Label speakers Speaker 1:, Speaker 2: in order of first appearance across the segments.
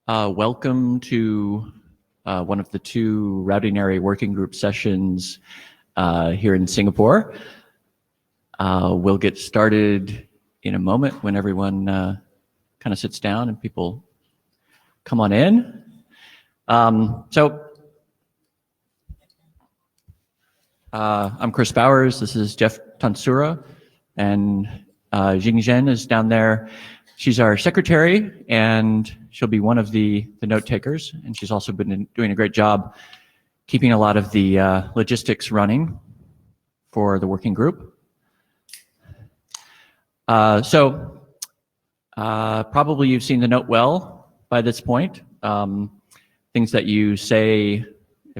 Speaker 1: Welcome to one of the two routing area working group sessions here in Singapore. We'll get started in a moment when everyone kind of sits down and people come on in. I'm Chris Bowers, this is Jeff Tansura, and Jing Zhen is down there. She's our secretary, and she'll be one of the note takers, and she's also been doing a great job keeping a lot of the logistics running for the working group. Probably you've seen the note well by this point. Things that you say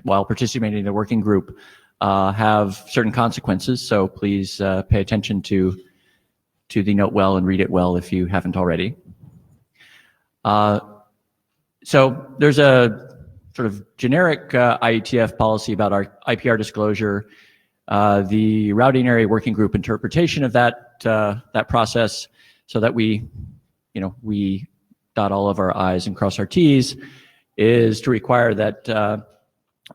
Speaker 1: while participating in the working group have certain consequences, so please pay attention to the note well and read it well if you haven't already. So there's a sort of generic IETF policy about our IPR disclosure. The routing area working group interpretation of that process, so that we dot all of our I's and cross our T's, is to require that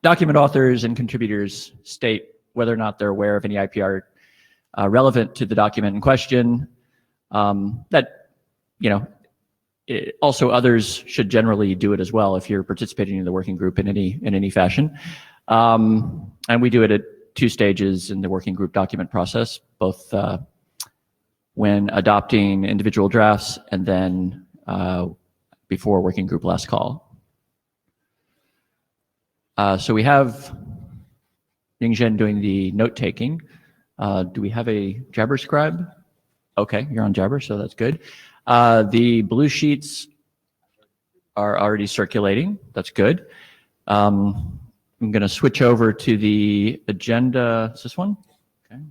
Speaker 1: document authors and contributors state whether or not they're aware of any IPR relevant to the document in question. Also others should generally do it as well if you're participating in the working group in any fashion. And we do it at two stages in the working group document process, both when adopting individual drafts and then before working group last call. So we have Ying Zhen doing the note taking. Do we have a Jabber scribe? Okay, you're on Jabber, so that's good. The blue sheets are already circulating. That's good. I'm going to switch over to the agenda. Is this one? Okay.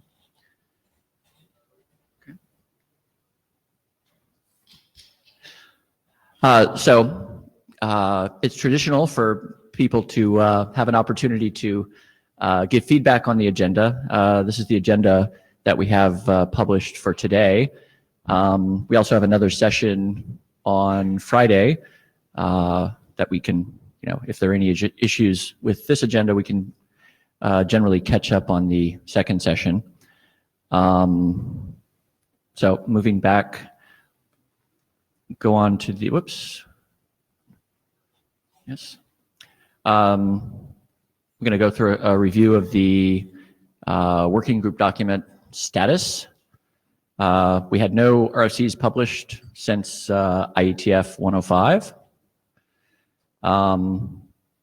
Speaker 1: It's traditional for people to have an opportunity to give feedback on the agenda. This is the agenda that we have published for today. We also have another session on Friday that we can, if there are any issues with this agenda, we can generally catch up on the second session. So moving back, go on to the, whoops. Yes. I'm going to go through a review of the working group document status. We had no RFCs published since IETF 105.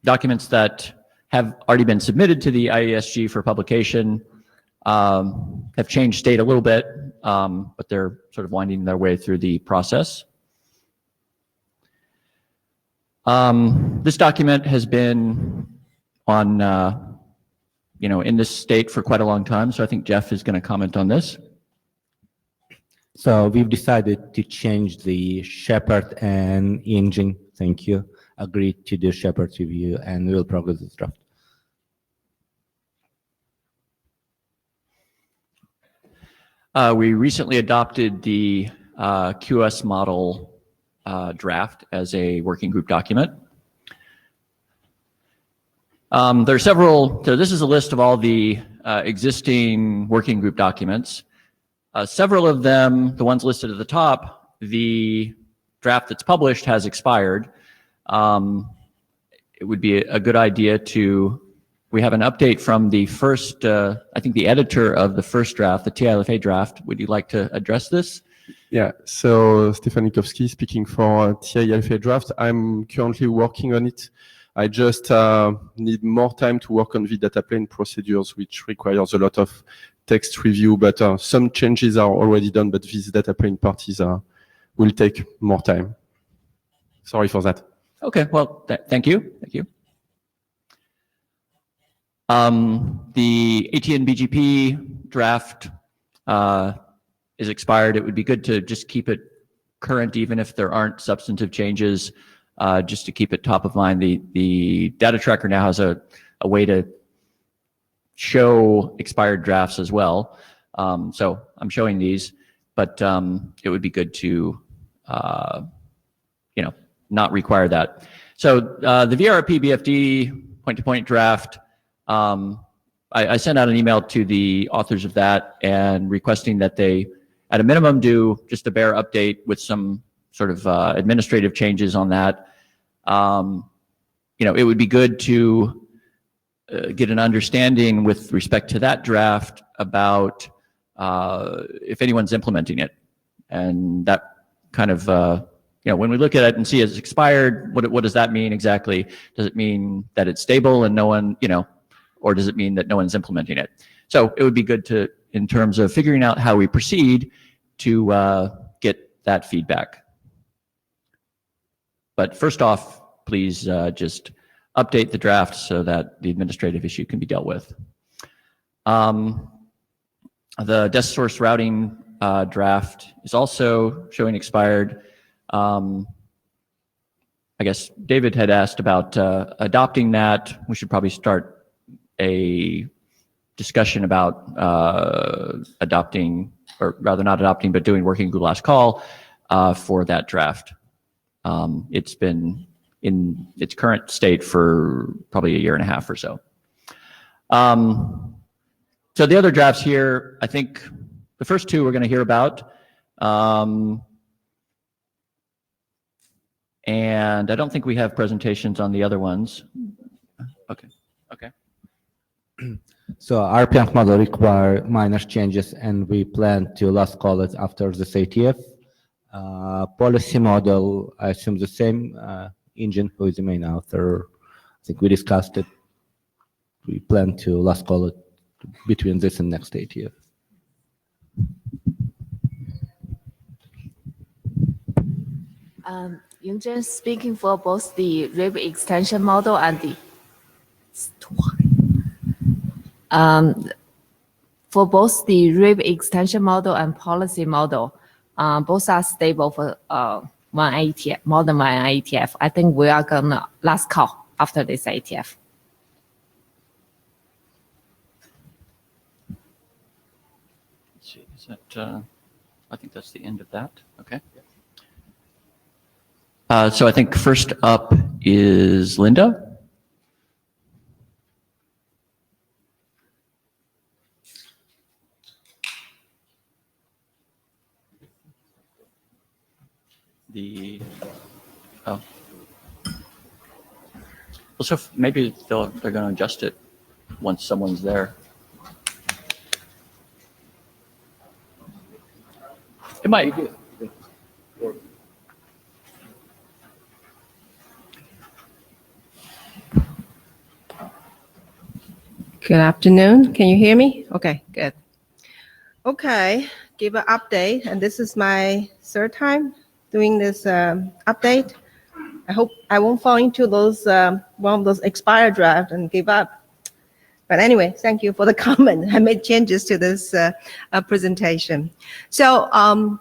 Speaker 1: Documents that have already been submitted to the IESG for publication have changed state a little bit, but they're sort of winding their way through the process. This document has been on, in this state for quite a long time, so I think Jeff is going to comment on this.
Speaker 2: So we've decided to change the Shepherd and engine, thank you, agreed to do Shepherd's review, and we'll progress this draft.
Speaker 1: We recently adopted the QS model draft as a working group document. There are several, so this is a list of all the existing working group documents. Several of them, the ones listed at the top, the draft that's published has expired. It would be a good idea we have an update from the first, I think the editor of the first draft, the TILFA draft. Would you like to address this?
Speaker 3: Yeah, so Stefan Witowski speaking for TILFA draft. I'm currently working on it I just need more time to work on the data plane procedures, which requires a lot of text review, but some changes are already done, but these data plane parties will take more time. Sorry for that.
Speaker 1: Okay, well, thank you. Thank you. The ATN BGP draft is expired. It would be good to just keep it current, even if there aren't substantive changes, just to keep it top of mind. The data tracker now has a way to show expired drafts as well. So I'm showing these, but it would be good to not require that. So the VRP BFD point-to-point draft, I sent out an email to the authors of that and requesting that they, at a minimum, do just a bare update with some sort of administrative changes on that. It would be good to get an understanding with respect to that draft about if anyone's implementing it. And that kind of, when we look at it and see it's expired, what does that mean exactly? Does it mean that it's stable and no one, or does it mean that no one's implementing it? So it would be good to, in terms of figuring out how we proceed, to get that feedback. But first off, please just update the draft so that the administrative issue can be dealt with. The desk source routing draft is also showing expired. I guess David had asked about adopting that. We should probably start a discussion about adopting, or rather not adopting, but doing working Google Last Call for that draft. It's been in its current state for probably a year and a half or so. So the other drafts here, I think the first two we're going to hear about. And I don't think we have presentations on the other ones. Okay.
Speaker 2: So RPM model require minor changes, and we plan to last call it after this ATF. Policy model, I assume the same. Engine, who is the main author, I think we discussed it. We plan to last call it between this and next ATF.
Speaker 4: Yungjin speaking for both the RIB extension model and the for both the RIB extension model and policy model, both are stable for one IETF, more than one IETF. I think we are gonna last call after this IETF.
Speaker 1: Let's see, is that, I think that's the end of that. Okay. So I think first up is Linda. So maybe they're going to adjust it once someone's there. It might.
Speaker 5: Good afternoon. Can you hear me? Okay, good. Okay, give an update, and this is my third time doing this update. I hope I won't fall into those one of those expired draft and give up. But anyway, thank you for the comment. I made changes to this presentation. So I'll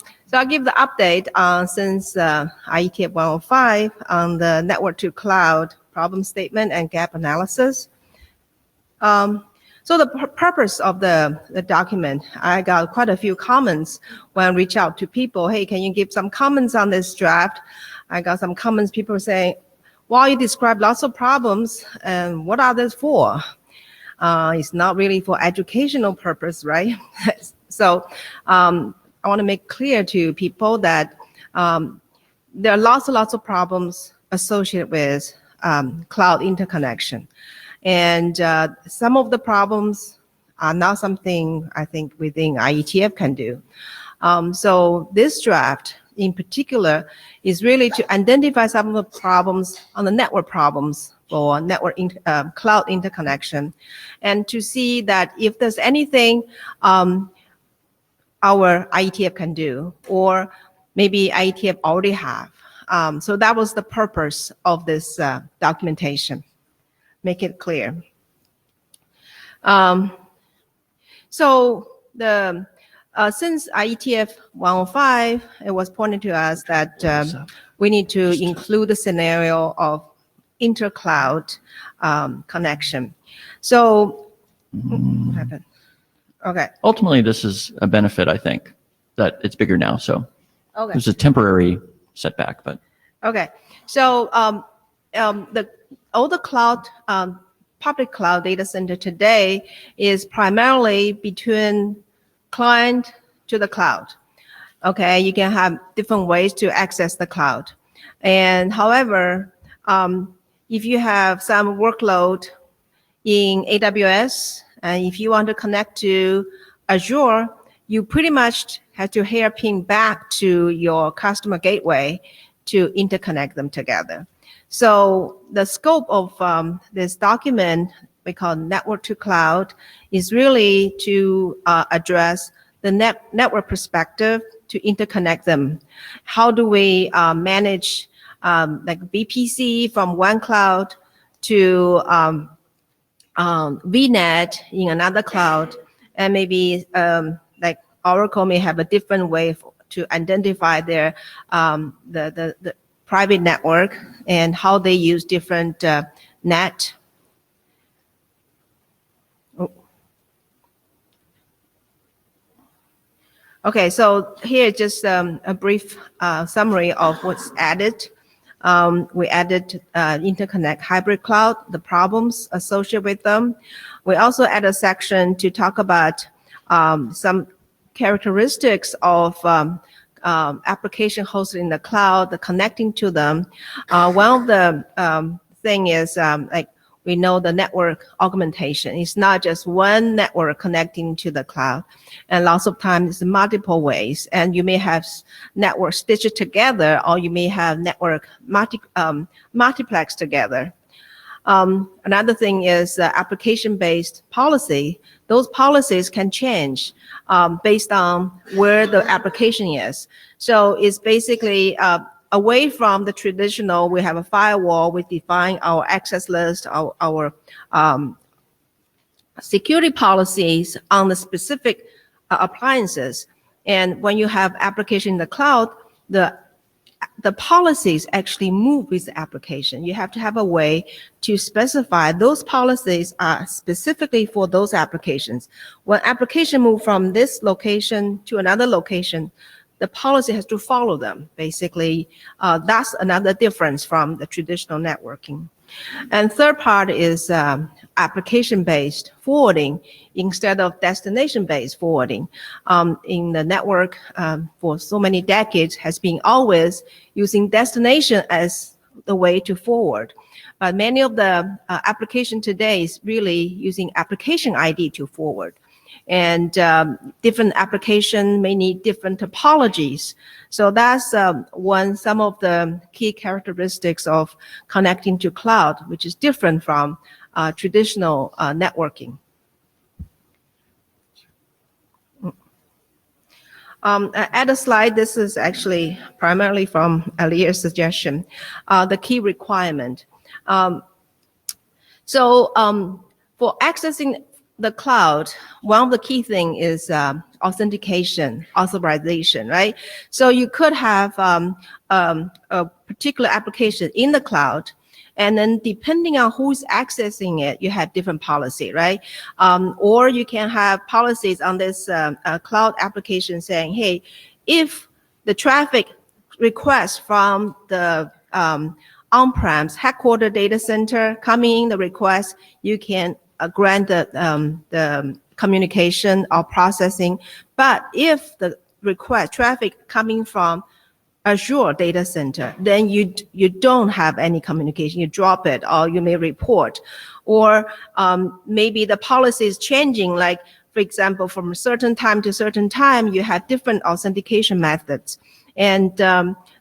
Speaker 5: give the update since IETF 105 on the network to cloud problem statement and gap analysis. So the purpose of the document, I got quite a few comments when I reach out to people. Hey, can you give some comments on this draft? I got some comments, people saying, well, you describe lots of problems, and what are these for? It's not really for educational purpose, right? So I want to make clear to people that there are lots of problems associated with cloud interconnection. And some of the problems are not something I think within IETF can do. So this draft in particular is really to identify some of the problems on the network problems for cloud interconnection, and to see that if there's anything our IETF can do, or maybe IETF already have. So that was the purpose of this documentation. Make it clear. So the since IETF 105, it was pointed to us that we need to include the scenario of intercloud connection. So what happened? Okay.
Speaker 1: Ultimately, this is a benefit, I think, that it's bigger now. So
Speaker 5: Okay.
Speaker 1: there's a temporary setback, but
Speaker 5: Okay. So all the cloud, public cloud data center today is primarily between client to the cloud. Okay, you can have different ways to access the cloud. And however, if you have some workload in AWS, and if you want to connect to Azure, you pretty much have to hairpin back to your customer gateway to interconnect them together. So the scope of this document we call network to cloud is really to address the network perspective to interconnect them. How do we manage like VPC from one cloud to VNet in another cloud, and maybe like Oracle may have a different way to identify their the private network and how they use different net. Okay, so here just a brief summary of what's added. We added interconnect hybrid cloud, the problems associated with them. We also add a section to talk about some characteristics of application hosted in the cloud, the connecting to them. One of the thing is like we know the network augmentation. It's not just one network connecting to the cloud. And lots of times it's multiple ways. And you may have network stitched together, or you may have network multiplex together. Another thing is application-based policy. Those policies can change based on where the application is. So it's basically away from the traditional, we have a firewall, we define our access list, our security policies on the specific appliances. And when you have application in the cloud, the policies actually move with the application. You have to have a way to specify those policies are specifically for those applications. When application move from this location to another location, the policy has to follow them. Basically, that's another difference from the traditional networking. And third part is application-based forwarding instead of destination-based forwarding. In the network for so many decades has been always using destination as the way to forward. But many of the application today is really using application ID to forward. And different application may need different topologies. So that's some of the key characteristics of connecting to cloud, which is different from traditional networking. Add a slide. This is actually primarily from Alia's suggestion. The key requirement. So for accessing the cloud, one of the key things is authentication, authorization, right? So you could have a particular application in the cloud, and then depending on who's accessing it, you have different policy, right? Or you can have policies on this cloud application saying, hey, if the traffic request from the on-premise headquarter data center coming in the request, you can grant the communication or processing. But if the request traffic coming from Azure data center, then you don't have any communication. You drop it, or you may report. Or maybe the policy is changing, like, for example, from a certain time to certain time, you have different authentication methods. And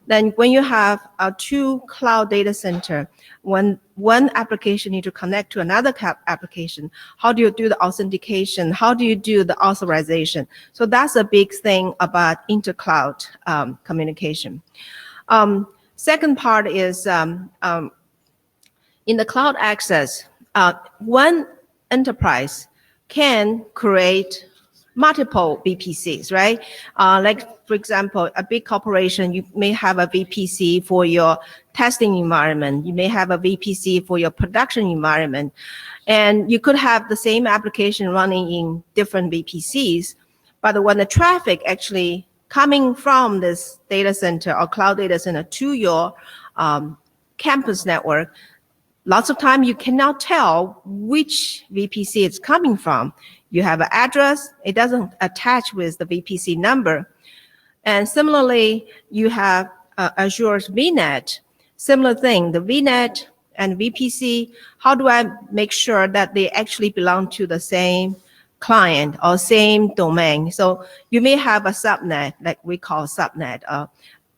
Speaker 5: Then when you have two cloud data center, when one application need to connect to another application, how do you do the authentication? How do you do the authorization? So that's a big thing about inter-cloud communication. Second part is in the cloud access, one enterprise can create multiple VPCs, right? Like, for example, a big corporation, you may have a VPC for your testing environment. You may have a VPC for your production environment. And you could have the same application running in different VPCs. But when the traffic actually coming from this data center or cloud data center to your campus network, lots of time you cannot tell which VPC it's coming from. You have an address, it doesn't attach with the VPC number. And similarly, you have Azure's VNet. Similar thing, the VNet and VPC, how do I make sure that they actually belong to the same client or same domain? So you may have a subnet, like we call subnet,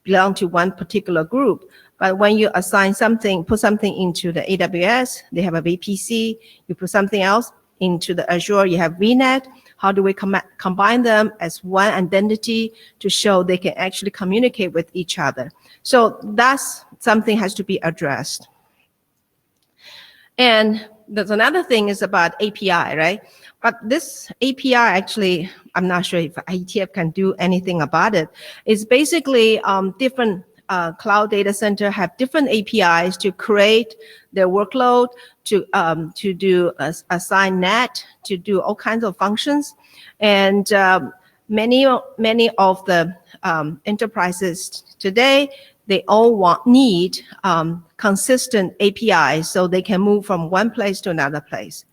Speaker 5: belong to one particular group. But when you assign something, put something into the AWS, they have a VPC. You put something else into the Azure, you have VNet. How do we combine them as one identity to show they can actually communicate with each other? So that's something has to be addressed. And there's another thing is about API, right? But this API actually, I'm not sure if IETF can do anything about it. It's basically different cloud data center have different APIs to create their workload, to do assign net, to do all kinds of functions. And many of the enterprises today, they all need consistent APIs so they can move from one place to another place.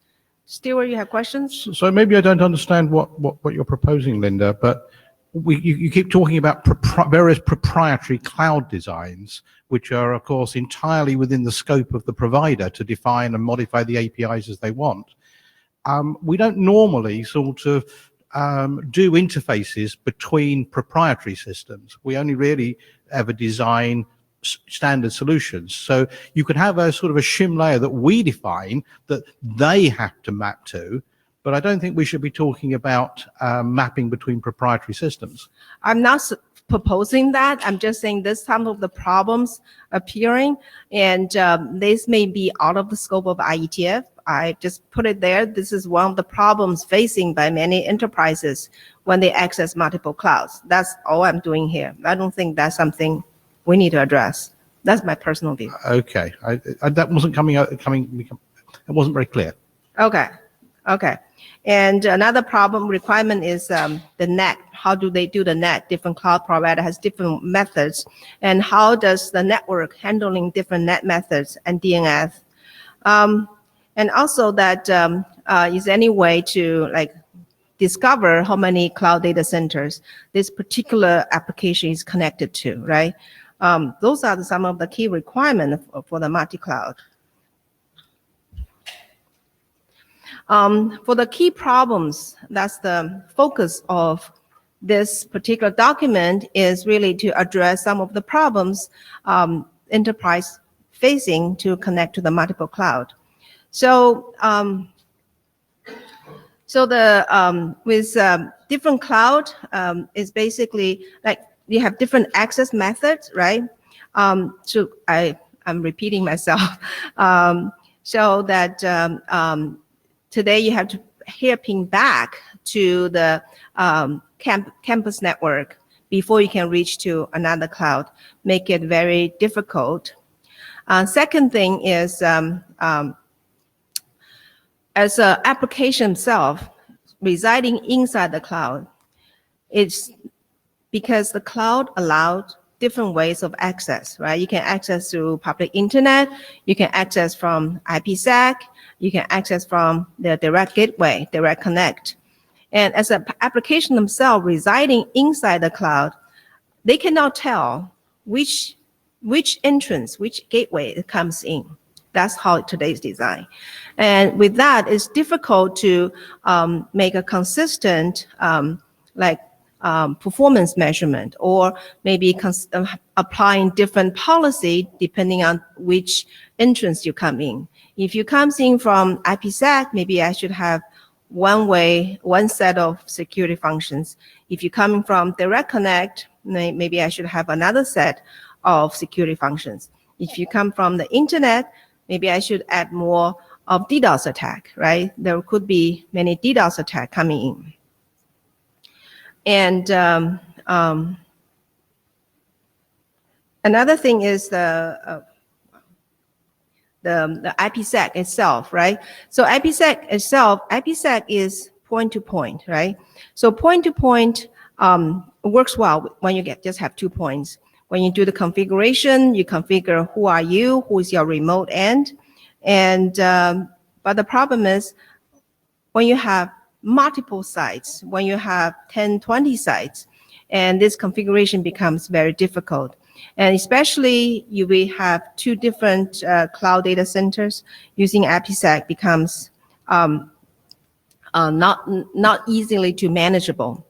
Speaker 5: Stewart, you have questions?
Speaker 6: So maybe I don't understand what you're proposing, Linda, but you keep talking about various proprietary cloud designs, which are, of course, entirely within the scope of the provider to define and modify the APIs as they want. We don't normally sort of do interfaces between proprietary systems. We only really ever design standard solutions. So you could have a sort of a shim layer that we define that they have to map to, but I don't think we should be talking about mapping between proprietary systems.
Speaker 5: I'm not proposing that. I'm just saying there's some of the problems appearing, and this may be out of the scope of IETF. I just put it there. This is one of the problems facing by many enterprises when they access multiple clouds. That's all I'm doing here. I don't think that's something we need to address. That's my personal view.
Speaker 6: Okay, that wasn't it wasn't very clear.
Speaker 5: Okay. And another problem requirement is the net. How do they do the net? Different cloud provider has different methods. And how does the network handling different net methods and DNS? And also that is any way to discover how many cloud data centers this particular application is connected to, right? Those are some of the key requirements for the multi-cloud. For the key problems, that's the focus of this particular document, is really to address some of the problems enterprise facing to connect to the multiple cloud. So, with different cloud is basically like you have different access methods, right? So I'm repeating myself. So that today you have to hairpin back to the campus network before you can reach to another cloud, make it very difficult. Second thing is, as an application itself, residing inside the cloud, it's because the cloud allowed different ways of access, right? You can access through public internet, you can access from IPsec, you can access from the direct gateway, direct connect. And as an application themselves residing inside the cloud, they cannot tell which entrance, which gateway it comes in. That's how today's design. And with that, it's difficult to make a consistent performance measurement, or maybe applying different policy depending on which entrance you come in. If you come in from IPsec, maybe I should have one set of security functions. If you're coming from Direct Connect, maybe I should have another set of security functions. If you come from the internet, maybe I should add more of DDoS attack, right? There could be many DDoS attack coming in. And another thing is the IPsec itself, right? So IPsec itself, IPsec is point-to-point, right? So point-to-point works well when you just have 2 points. When you do the configuration, you configure who are you, who is your remote end. And but the problem is when you have multiple sites, when you have 10, 20 sites, and this configuration becomes very difficult. And especially you will have 2 different cloud data centers, using IPsec becomes not easily too manageable.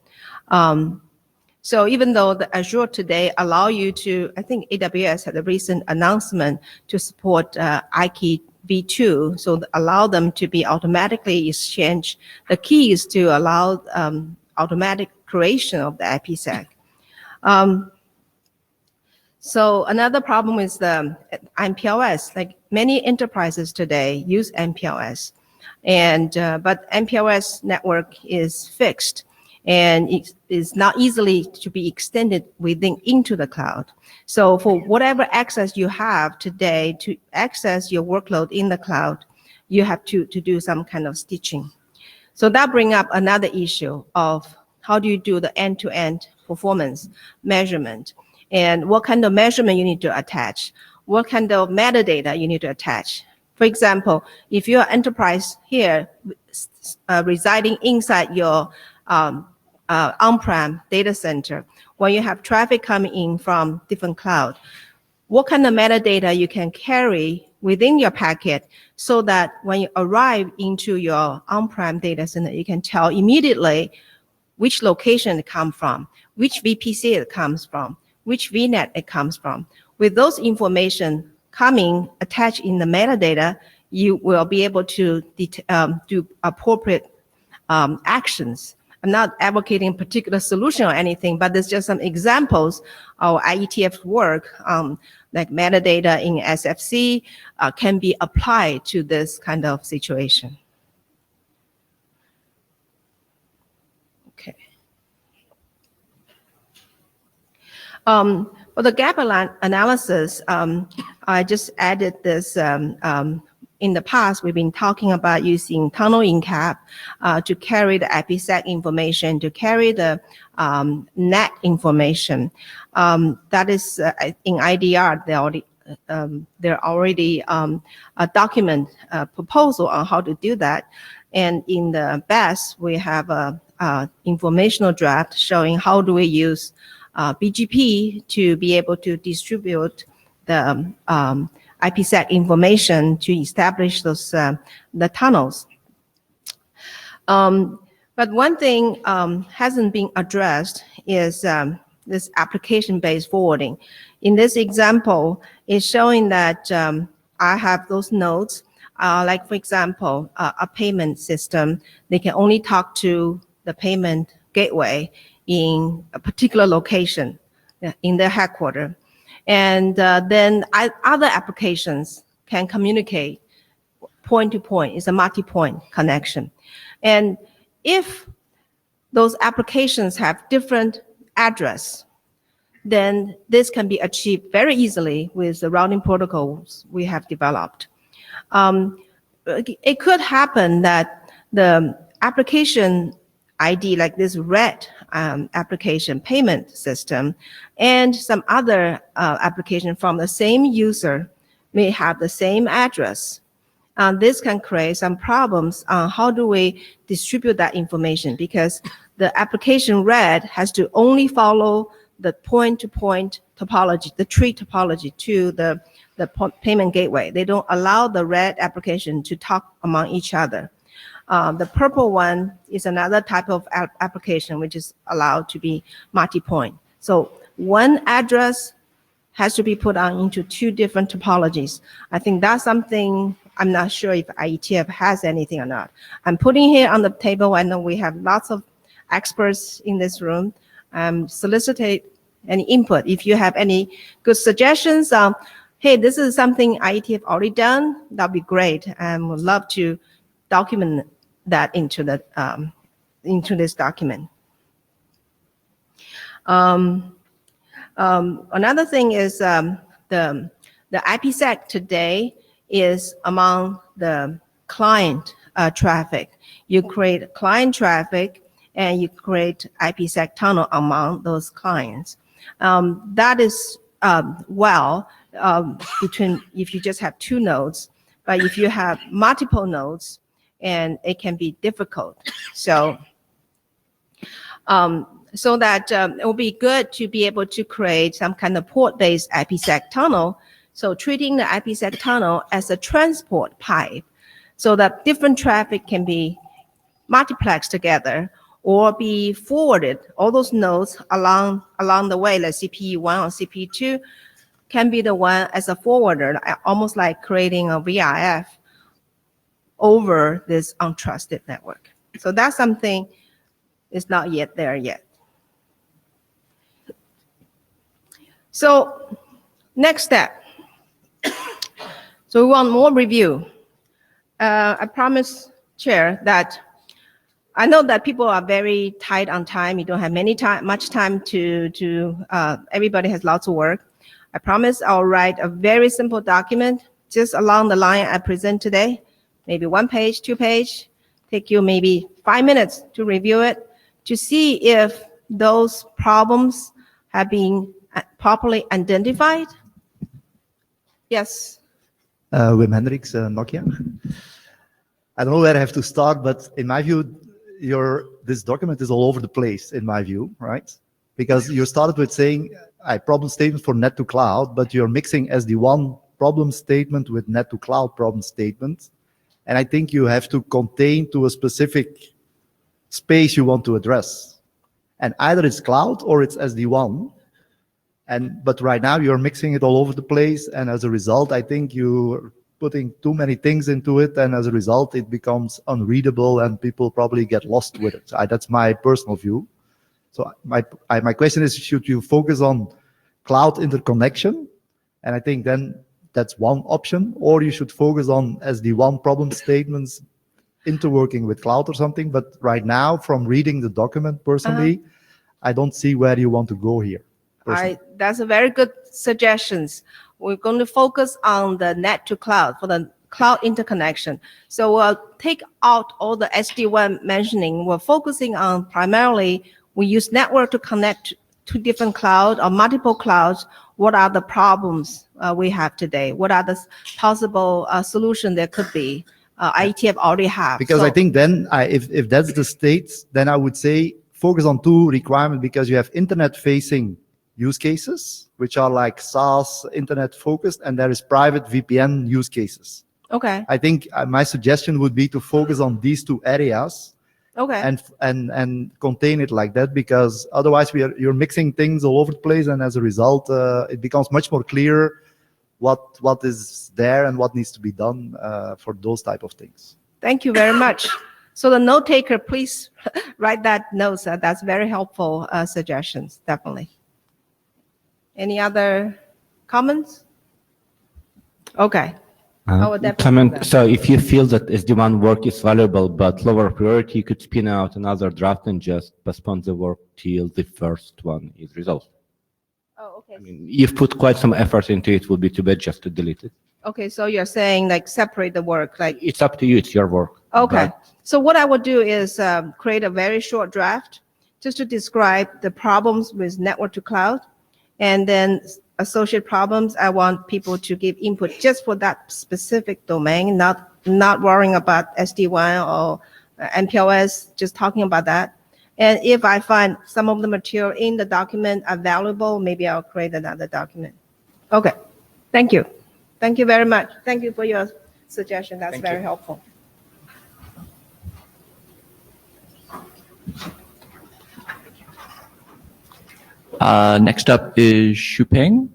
Speaker 5: So even though the Azure today allow you to, I think AWS had a recent announcement to support IKE v2, so allow them to be automatically exchanged the keys to allow automatic creation of the IPsec. So another problem is the MPLS. Like many enterprises today use MPLS, and but MPLS network is fixed, and it is not easily to be extended into the cloud. So for whatever access you have today to access your workload in the cloud, you have to do some kind of stitching. So that brings up another issue of how do you do the end-to-end performance measurement, and what kind of measurement you need to attach, what kind of metadata you need to attach. For example, if you're an enterprise here residing inside your on-prem data center, when you have traffic coming in from different cloud, what kind of metadata you can carry within your packet so that when you arrive into your on-prem data center, you can tell immediately which location it comes from, which VPC it comes from, which VNet it comes from. With those information coming attached in the metadata, you will be able to do appropriate actions. I'm not advocating a particular solution or anything, but there's just some examples of IETF work, like metadata in SFC can be applied to this kind of situation. Okay. For the gap analysis, I just added this. In the past, we've been talking about using tunneling cap to carry the IPsec information, to carry the net information. That is in IDR, there already a document proposal on how to do that. And in the BESS, we have a informational draft showing how do we use BGP to be able to distribute the IPsec information to establish those the tunnels. But one thing hasn't been addressed is this application-based forwarding. In this example, it's showing that I have those nodes, like for example, a payment system. They can only talk to the payment gateway in a particular location in their headquarters. And then other applications can communicate point to point. It's a multi-point connection. And if those applications have different address, then this can be achieved very easily with the routing protocols we have developed. It could happen that the application ID, like this red application payment system, and some other application from the same user may have the same address. This can create some problems on how do we distribute that information, because the application red has to only follow the point-to-point topology, the tree topology to the payment gateway. They don't allow the red application to talk among each other. The purple one is another type of application which is allowed to be multi-point. So one address has to be put on into two different topologies. I think that's something I'm not sure if IETF has anything or not. I'm putting here on the table. I know we have lots of experts in this room. Solicitate any input. If you have any good suggestions, hey, this is something IETF already done, that'd be great. And would love to document that into this document. Another thing is the IPsec today is among the client traffic. You create client traffic and you create IPsec tunnel among those clients. That is between if you just have two nodes, but if you have multiple nodes, and it can be difficult. So that it will be good to be able to create some kind of port-based IPsec tunnel. So treating the IPsec tunnel as a transport pipe so that different traffic can be multiplexed together or be forwarded. All those nodes along the way, like CPU1 or CPU2, can be the one as a forwarder, almost like creating a VRF over this untrusted network. So that's something is not yet there yet. So next step. So we want more review. I promise, Chair, that I know that people are very tight on time. You don't have much time to everybody has lots of work. I promise I'll write a very simple document just along the line I present today, maybe 1 page, 2 page, take you maybe 5 minutes to review it, to see if those problems have been properly identified. Yes.
Speaker 7: Wim Hendricks, Nokia. I don't know where I have to start, but in my view, this document is all over the place, in my view, right? Because you started with saying problem statement for net to cloud, but you're mixing SD1 problem statement with net to cloud problem statement. And I think you have to contain to a specific space you want to address. And either it's cloud or it's SD1. But right now you're mixing it all over the place. And as a result, I think you're putting too many things into it. And as a result, it becomes unreadable and people probably get lost with it. That's my personal view. So my question is, should you focus on cloud interconnection? And I think then that's one option, or you should focus on SD1 problem statements interworking with cloud or something. But right now, from reading the document personally, I don't see where you want to go here.
Speaker 5: That's a very good suggestions. We're going to focus on the net to cloud for the cloud interconnection. So we'll take out all the SD1 mentioning. We're focusing on primarily we use network to connect to different clouds or multiple clouds. What are the problems we have today? What are the possible solutions there could be? IETF already have.
Speaker 7: Because I think then, if that's the state, then I would say focus on two requirements, because you have internet-facing use cases, which are like SaaS, internet-focused, and there is private VPN use cases.
Speaker 5: Okay.
Speaker 7: I think my suggestion would be to focus on these two areas.
Speaker 5: Okay.
Speaker 7: And contain it like that, because otherwise you're mixing things all over the place, and as a result, it becomes much more clear what is there and what needs to be done for those type of things.
Speaker 5: Thank you very much. So the note taker, please write that note. That's very helpful suggestions, definitely. Any other comments? Okay.
Speaker 2: Comment. So if you feel that SD1 work is valuable but lower priority, you could spin out another draft and just postpone the work till the first one is resolved.
Speaker 5: Oh, okay.
Speaker 2: I mean, you've put quite some effort into it. Would be too bad just to delete it.
Speaker 5: Okay, so you're saying like separate the work, like
Speaker 2: it's up to you. It's your work.
Speaker 5: Okay. So what I would do is create a very short draft just to describe the problems with network to cloud, and then associate problems. I want people to give input just for that specific domain, not worrying about SD1 or MPLS, just talking about that. And if I find some of the material in the document are valuable, maybe I'll create another document. Okay, thank you. Thank you very much. Thank you for your suggestion. That's very helpful.
Speaker 1: Next up is Shuping.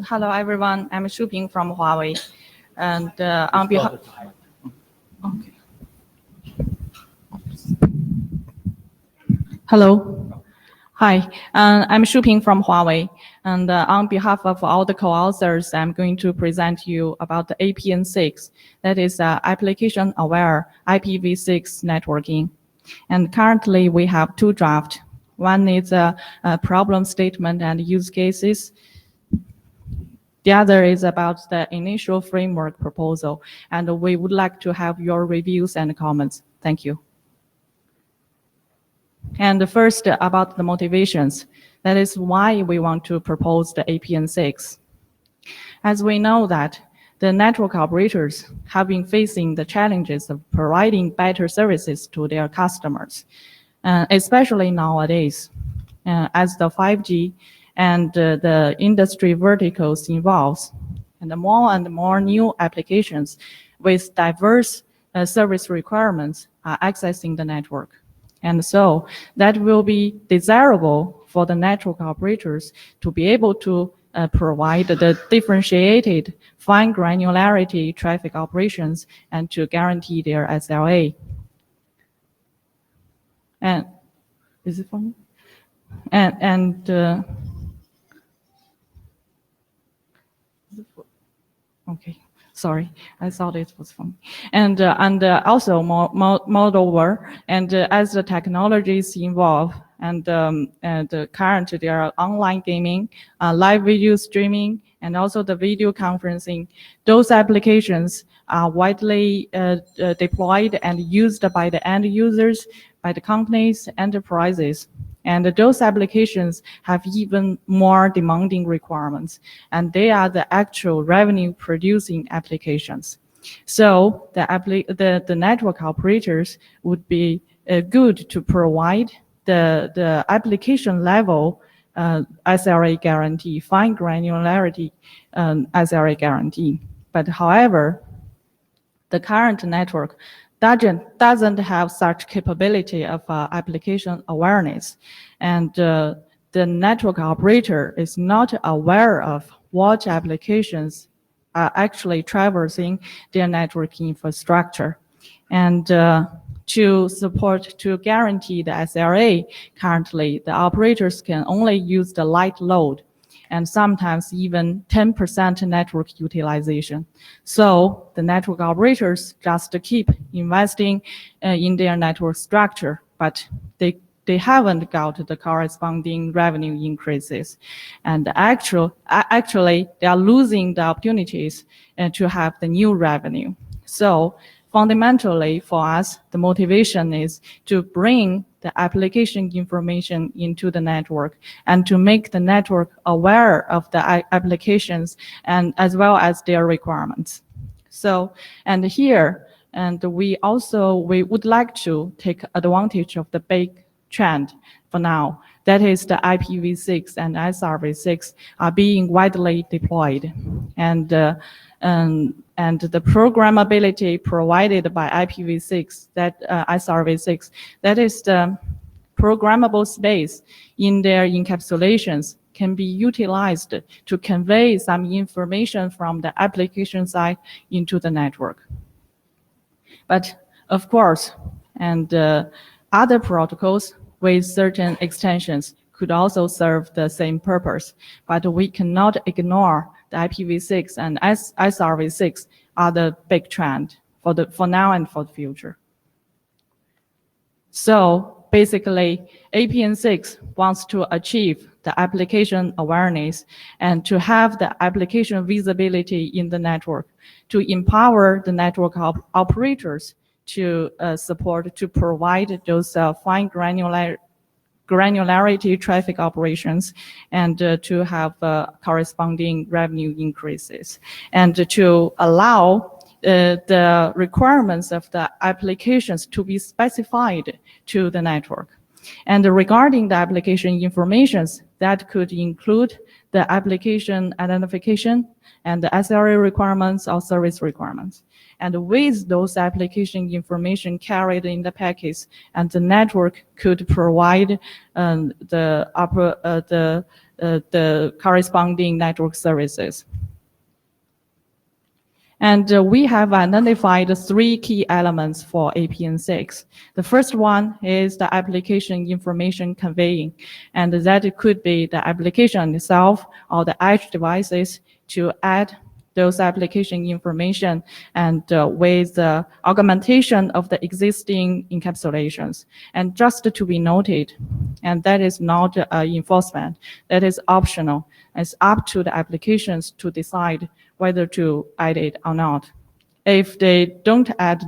Speaker 8: Hello, everyone. I'm Shuping from Huawei. And on behalf... Okay. Hello. Hi, I'm Shuping from Huawei. And on behalf of all the co-authors, I'm going to present you about the APN6, that is application-aware IPv6 networking. And currently, we have two drafts. One is a problem statement and use cases. The other is about the initial framework proposal, and we would like to have your reviews and comments. Thank you. And first, about the motivations. That is why we want to propose the APN6. As we know that the network operators have been facing the challenges of providing better services to their customers, especially nowadays, as the 5G and the industry verticals involves, and more new applications with diverse service requirements are accessing the network. And so that will be desirable for the network operators to be able to provide the differentiated fine granularity traffic operations and to guarantee their SLA. And is it for me? Okay, sorry, I thought it was for me. And also, moreover, and as the technologies evolve, and currently there are online gaming, live video streaming, and also the video conferencing. Those applications are widely deployed and used by the end users, by the companies, enterprises. And those applications have even more demanding requirements, and they are the actual revenue-producing applications. So the network operators would be good to provide the application level SLA guarantee, fine granularity SLA guarantee. But however, the current network doesn't have such capability of application awareness, and the network operator is not aware of what applications are actually traversing their network infrastructure. And to guarantee the SLA, currently the operators can only use the light load, and sometimes even 10% network utilization. So the network operators just keep investing in their network structure, but they haven't got the corresponding revenue increases. And actually, they are losing the opportunities to have the new revenue. So fundamentally for us, the motivation is to bring the application information into the network and to make the network aware of the applications and as well as their requirements. So, and here, and we would like to take advantage of the big trend for now. That is the IPv6 and SRv6 are being widely deployed. And the programmability provided by IPv6, that SRv6, that is the programmable space in their encapsulations can be utilized to convey some information from the application side into the network. But of course, and other protocols with certain extensions could also serve the same purpose, but we cannot ignore the IPv6 and SRv6 are the big trend for now and for the future. So basically, APN6 wants to achieve the application awareness and to have the application visibility in the network, to empower the network operators to provide those fine granularity traffic operations and to have corresponding revenue increases, and to allow the requirements of the applications to be specified to the network. And regarding the application informations, that could include the application identification and the SLA requirements or service requirements. And with those application information carried in the packets, and the network could provide the corresponding network services. And we have identified 3 key elements for APN6. The first one is the application information conveying, and that could be the application itself or the edge devices to add those application information and with the augmentation of the existing encapsulations. And just to be noted, and that is not enforcement, that is optional. It's up to the applications to decide whether to add it or not. If they don't add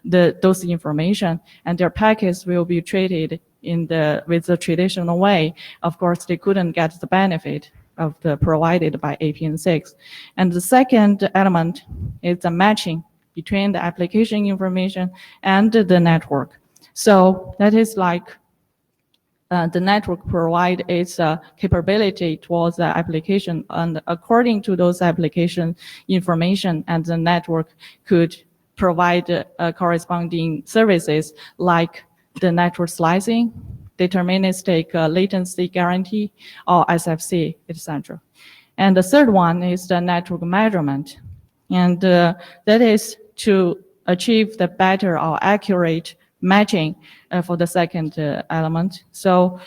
Speaker 8: those information, and their packets will be treated with the traditional way, of course they couldn't get the benefit of the provided by APN6. And the second element is the matching between the application information and the network. So that is like the network provide its capability towards the application, and according to those application information, and the network could provide corresponding services like the network slicing, deterministic latency guarantee, or SFC, etc. And the third one is the network measurement, and that is to achieve the better or accurate matching for the second element. So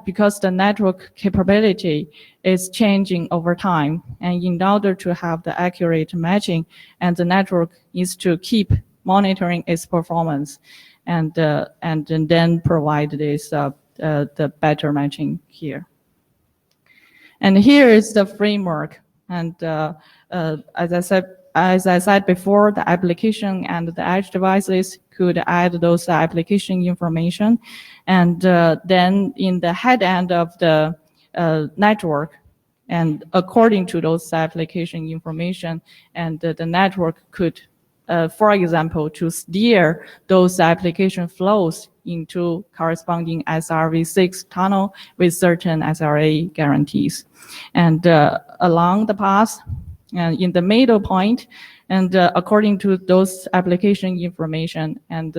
Speaker 8: because the network capability is changing over time, and in order to have the accurate matching, and the network needs to keep monitoring its performance, and then provide this the better matching here. And here is the framework. And as I said before, the application and the edge devices could add those application information. And then in the head end of the network, and according to those application information, and the network could, for example, to steer those application flows into corresponding SRv6 tunnel with certain SRA guarantees. And along the path, and in the middle point, and according to those application information, and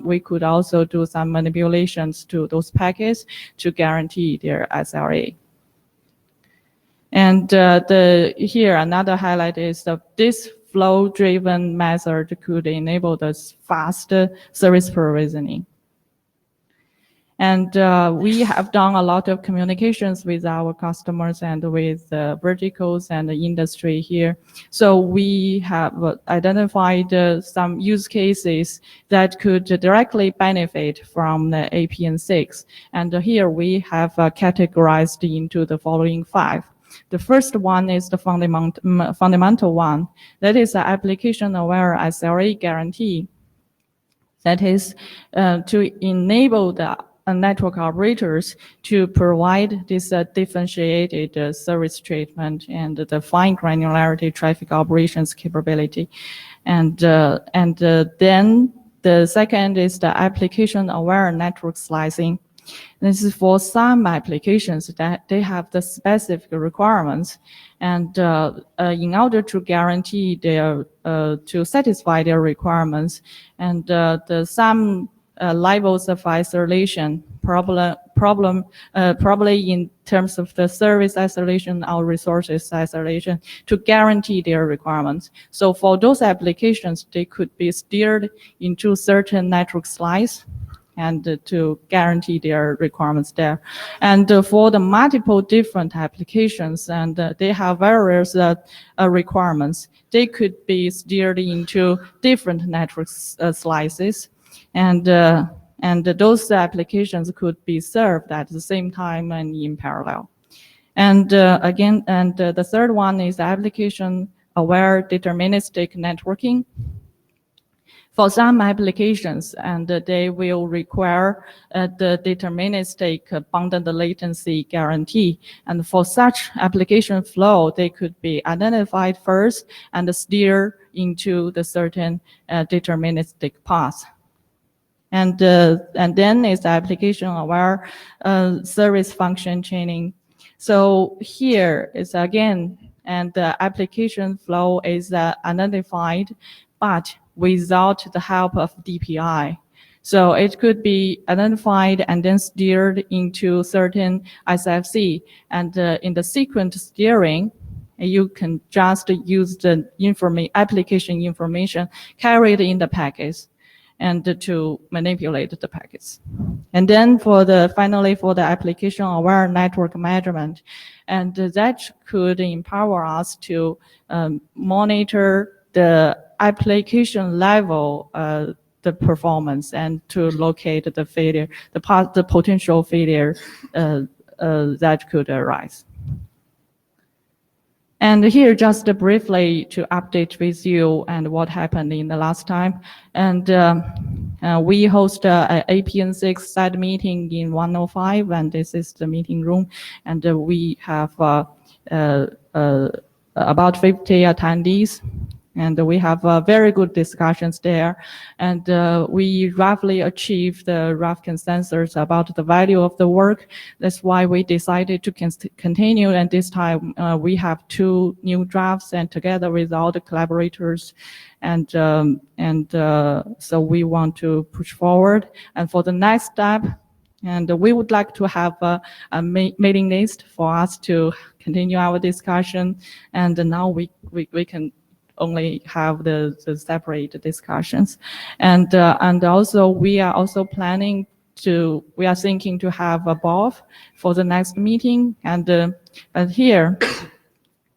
Speaker 8: we could also do some manipulations to those packets to guarantee their SLA. And here another highlight is that this flow-driven method could enable this faster service provisioning. And we have done a lot of communications with our customers and with verticals and the industry here. So we have identified some use cases that could directly benefit from the APN6. And here we have categorized into the following 5. The first one is the fundamental one. That is the application-aware SLA guarantee. That is to enable the network operators to provide this differentiated service treatment and the fine granularity traffic operations capability. And then the second is the application-aware network slicing. This is for some applications that they have the specific requirements, and in order to guarantee their to satisfy their requirements, and some levels of isolation probably in terms of the service isolation or resources isolation to guarantee their requirements. So for those applications, they could be steered into certain network slice and to guarantee their requirements there. And for the multiple different applications, and they have various requirements, they could be steered into different network slices, and those applications could be served at the same time and in parallel. And the third one is application-aware deterministic networking. For some applications, and they will require the deterministic bounded latency guarantee. And for such application flow, they could be identified first and steer into the certain deterministic path. And then is the application-aware service function chaining. So here is again, and the application flow is identified, but without the help of DPI. So it could be identified and then steered into certain SFC. And in the sequence steering, you can just use the application information carried in the packets and to manipulate the packets. And then finally for the application-aware network measurement, and that could empower us to monitor the application level the performance and to locate the failure, the potential failure that could arise. And here, just briefly to update with you and what happened in the last time. And we host a APN6 side meeting in 105, and this is the meeting room. And we have about 50 attendees. And we have very good discussions there. And we roughly achieved the rough consensus about the value of the work. That's why we decided to continue. And this time we have 2 new drafts and together with all the collaborators. And so we want to push forward. And for the next step, and we would like to have a mailing list for us to continue our discussion. And now we can only have the separate discussions. And also we are also planning to, we are thinking to have a BOF for the next meeting. And here,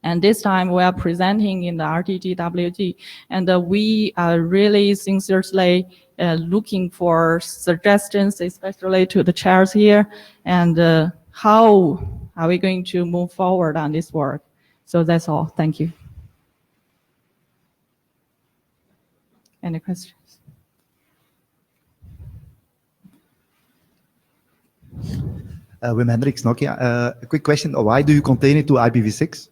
Speaker 8: and this time we are presenting in the RTGWG, and we are really sincerely looking for suggestions, especially to the chairs here, and how are we going to move forward on this work. So that's all. Thank you. Any questions?
Speaker 7: Wim Hendricks, Nokia. A quick question. Why do you contain it to IPv6?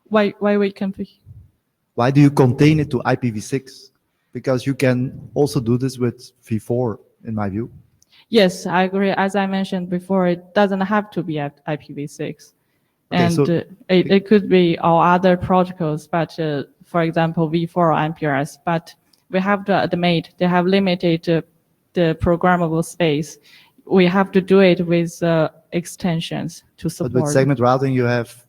Speaker 8: Why we can be?
Speaker 7: Why do you contain it to IPv6? Because you can also do this with v4, in my view.
Speaker 8: Yes, I agree. As I mentioned before, it doesn't have to be at IPv6. Okay, and so it could be all other protocols, but for example, v4 or MPRS, but we have to admit they have limited the programmable space. We have to do it with extensions to support.
Speaker 7: But with segment routing, you have,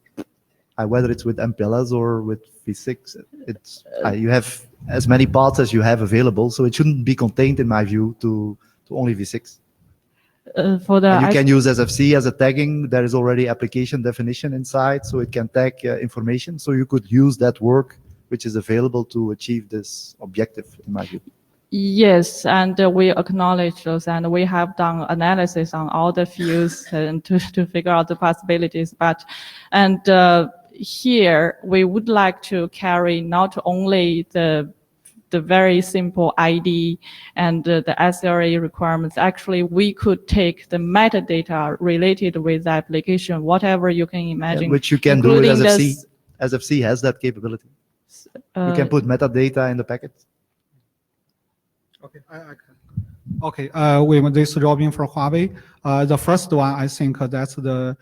Speaker 7: whether it's with MPLS or with v6, it's you have as many paths as you have available, so it shouldn't be contained, in my view, to only v6. And you can use SFC as a tagging. There is already application definition inside, so it can tag information. So you could use that work which is available to achieve this objective, in my view. Yes,
Speaker 8: and we acknowledge those, and we have done analysis on all the fields and to figure out the possibilities. Here we would like to carry not only the very simple ID and the SLA requirements. Actually, we could take the metadata related with the application, whatever you can imagine. Yeah,
Speaker 7: which you can do with SFC. SFC has that capability. You can put metadata in the packet.
Speaker 9: Okay, I can. Okay, this is Robin from Huawei. The first one, I think that's the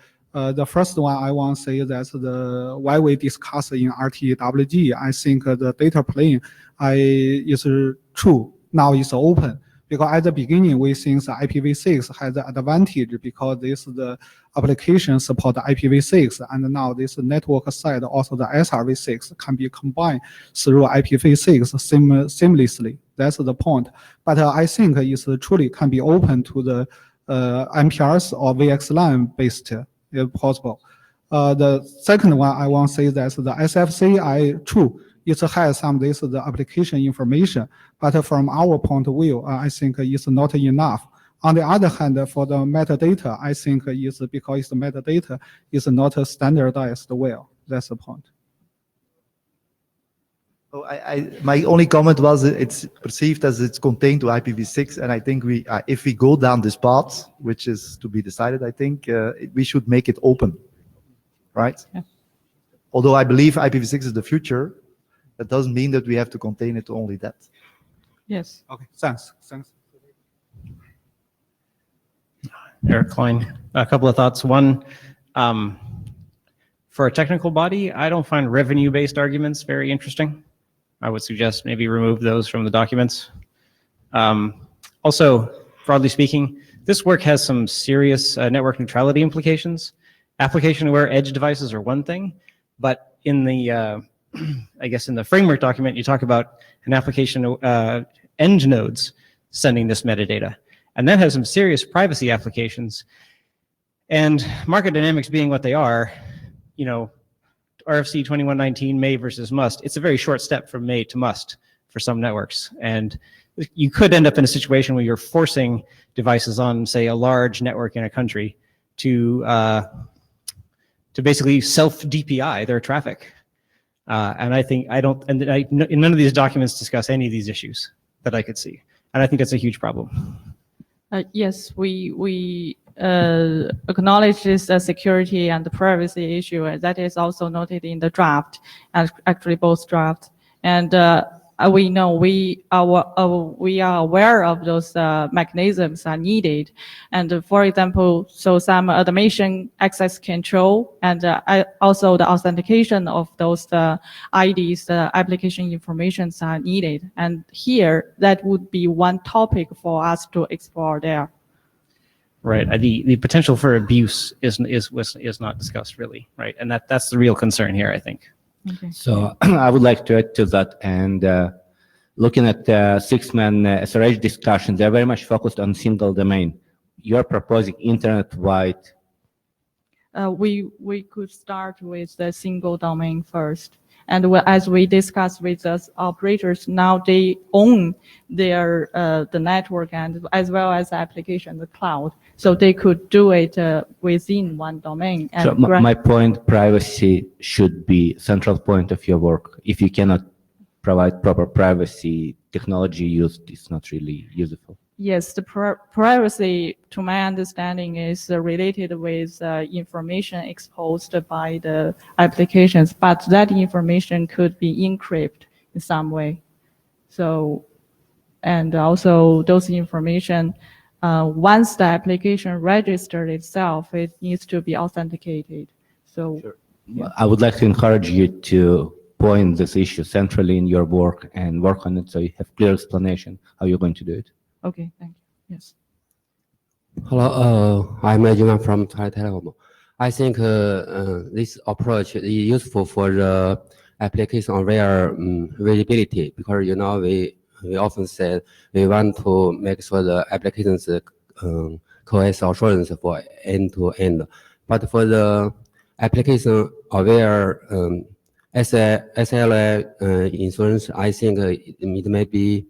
Speaker 9: first one I want to say that's why we discuss in RTGWG. I think the data plane is true. Now it's open. Because at the beginning, we think the IPv6 has the advantage because this the application support the IPv6, and now this network side, also the SRv6 can be combined through IPv6 seamlessly. That's the point. But I think it truly can be open to the MPRS or VXLAN based if possible. The second one I want to say that the SFC, true. It has some the application information, but from our point of view, I think it's not enough. On the other hand, for the metadata, I think it's because the metadata is not standardized well. That's the point.
Speaker 7: Oh, my only comment was it's perceived as it's contained to IPv6, and I think if we go down this path, which is to be decided, I think we should make it open, right? Yeah. Although I believe IPv6 is the future, that doesn't mean that we have to contain it to only that.
Speaker 8: Yes.
Speaker 9: Okay. Thanks.
Speaker 10: Eric Klein. A couple of thoughts. One, for a technical body, I don't find revenue-based arguments very interesting. I would suggest maybe remove those from the documents. Also, broadly speaking, this work has some serious network neutrality implications. Application-aware edge devices are one thing, but in the, I guess in the framework document, you talk about an application end nodes sending this metadata. And that has some serious privacy applications. And market dynamics being what they are, you know, RFC 2119 may versus must, it's a very short step from may to must for some networks. And you could end up in a situation where you're forcing devices on, say, a large network in a country to basically self-DPI their traffic. And I think none of these documents discuss any of these issues that I could see. And I think that's a huge problem.
Speaker 8: Yes, we acknowledge this security and the privacy issue. That is also noted in the draft, and actually both drafts. And we know we are aware of those mechanisms are needed. And for example, so some automation access control and also the authentication of those IDs, the application informations are needed. And here, that would be one topic for us to explore there.
Speaker 10: Right. The potential for abuse is not discussed really, right? And that's the real concern here, I think.
Speaker 8: Okay.
Speaker 2: So I would like to add to that, and looking at the six-man SRH discussion, they're very much focused on single domain. You're proposing internet-wide.
Speaker 8: We could start with the single domain first. And as we discussed with the operators, now they own their the network and as well as the application, the cloud. So they could do it within one domain. And
Speaker 2: so my point, privacy should be central point of your work. If you cannot provide proper privacy, technology used is not really useful.
Speaker 8: Yes, the privacy, to my understanding, is related with information exposed by the applications, but that information could be encrypted in some way. So, and also those information, once the application registered itself, it needs to be authenticated. So,
Speaker 2: sure. Yeah. I would like to encourage you to point this issue centrally in your work and work on it so you have clear explanation how you're going to do it.
Speaker 8: Okay, thank you. Yes.
Speaker 11: Hello, I'm Ajuna from Telecom. I think this approach is useful for the application-aware visibility because, you know, we often say we want to make sure the applications cohesive assurance for end-to-end. But for the application-aware SLA insurance, I think it may be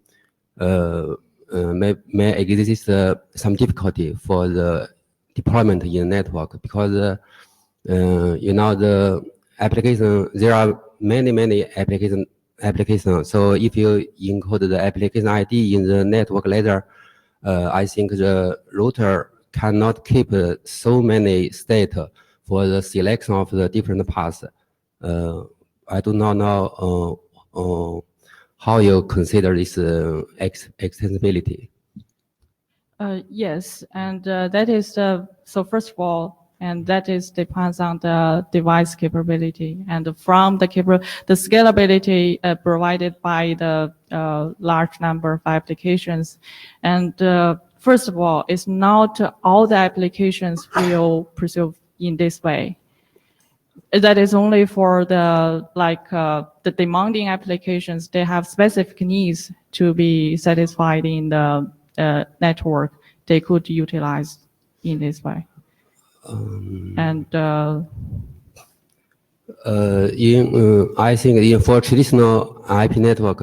Speaker 11: may exist some difficulty for the deployment in the network because you know the application, there are many applications. So if you encode the application ID in the network ladder, I think the router cannot keep so many state for the selection of the different paths. I do not know how you consider this extensibility.
Speaker 8: Yes, and that is so first of all, and that is depends on the device capability and from the scalability provided by the large number of applications. And first of all, it's not all the applications will pursue in this way. That is only for the the demanding applications. They have specific needs to be satisfied in the network. They could utilize in this way. And
Speaker 11: I think for traditional IP network,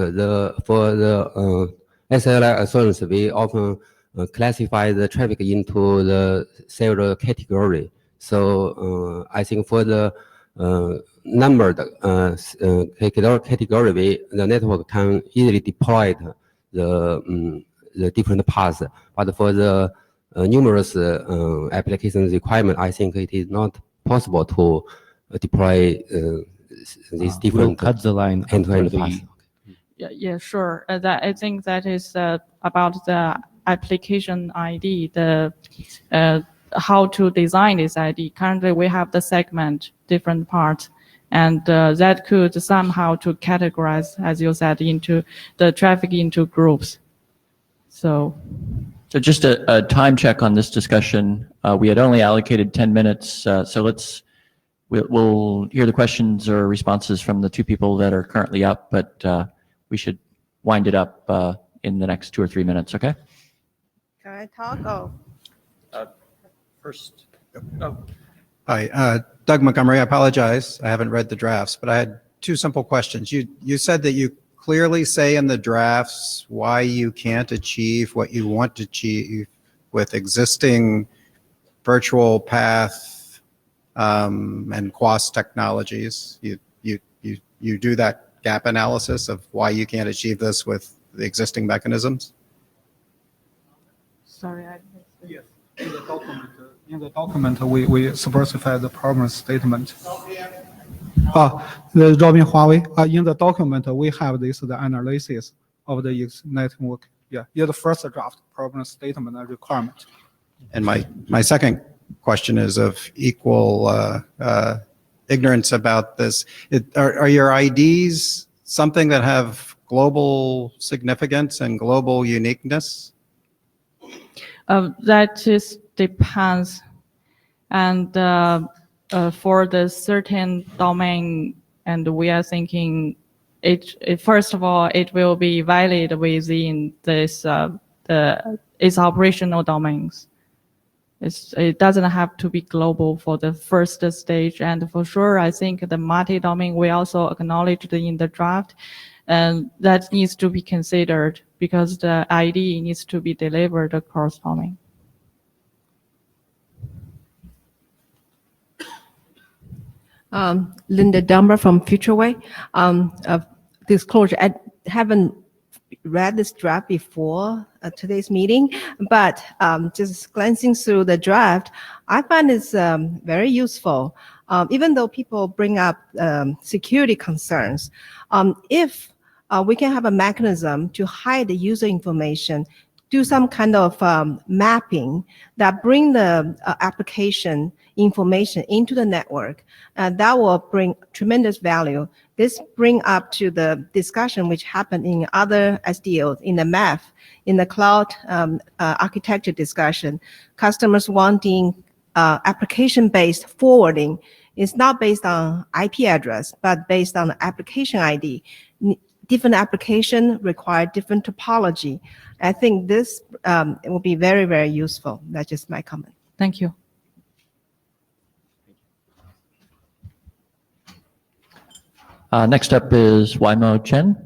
Speaker 11: for the SLA assurance, we often classify the traffic into the several categories. So I think for the numbered category, the network can easily deploy the different paths. But for the numerous application requirement, I think it is not possible to deploy these different
Speaker 2: we'll cut the line
Speaker 11: end-to-end paths.
Speaker 8: Yeah, sure. I think that is about the application ID. how to design this ID. Currently, we have the segment different parts, and that could somehow to categorize, as you said, into the traffic into groups. So
Speaker 1: just a time check on this discussion. We had only allocated 10 minutes, so we'll hear the questions or responses from the two people that are currently up, but we should wind it up in the next 2 or 3 minutes, okay?
Speaker 5: Can I talk? Oh.
Speaker 1: First.
Speaker 12: Hi, Doug Montgomery. I apologize. I haven't read the drafts, but I had two simple questions. You said that you clearly say in the drafts why you can't achieve what you want to achieve with existing virtual path and QoS technologies. You do that gap analysis of why you can't achieve this with the existing mechanisms?
Speaker 8: sorry, I missed it.
Speaker 9: Yes, in the document, we specify the problem statement. The Robin Huawei, in the document, we have the analysis of the network. Yeah, the first draft problem statement and requirement.
Speaker 12: And my second question is of equal ignorance about this. Are your IDs something that have global significance and global uniqueness?
Speaker 8: That just depends. And for the certain domain, and we are thinking first of all, it will be valid within this its operational domains. It doesn't have to be global for the first stage. And for sure, I think the multi-domain we also acknowledged in the draft, and that needs to be considered because the ID needs to be delivered across domain.
Speaker 5: Linda Dumber from FutureWay. Disclosure, I haven't read this draft before today's meeting, but just glancing through the draft, I find it's very useful. Even though people bring up security concerns, if we can have a mechanism to hide the user information, do some kind of mapping that bring the application information into the network, that will bring tremendous value. This bring up to the discussion which happened in other SDOs, in the MAF, in the cloud architecture discussion. Customers wanting application-based forwarding is not based on IP address, but based on the application ID. Different application require different topology. I think this will be very, very useful. That's just my comment.
Speaker 8: Thank you.
Speaker 1: Next up is Waimo Chen.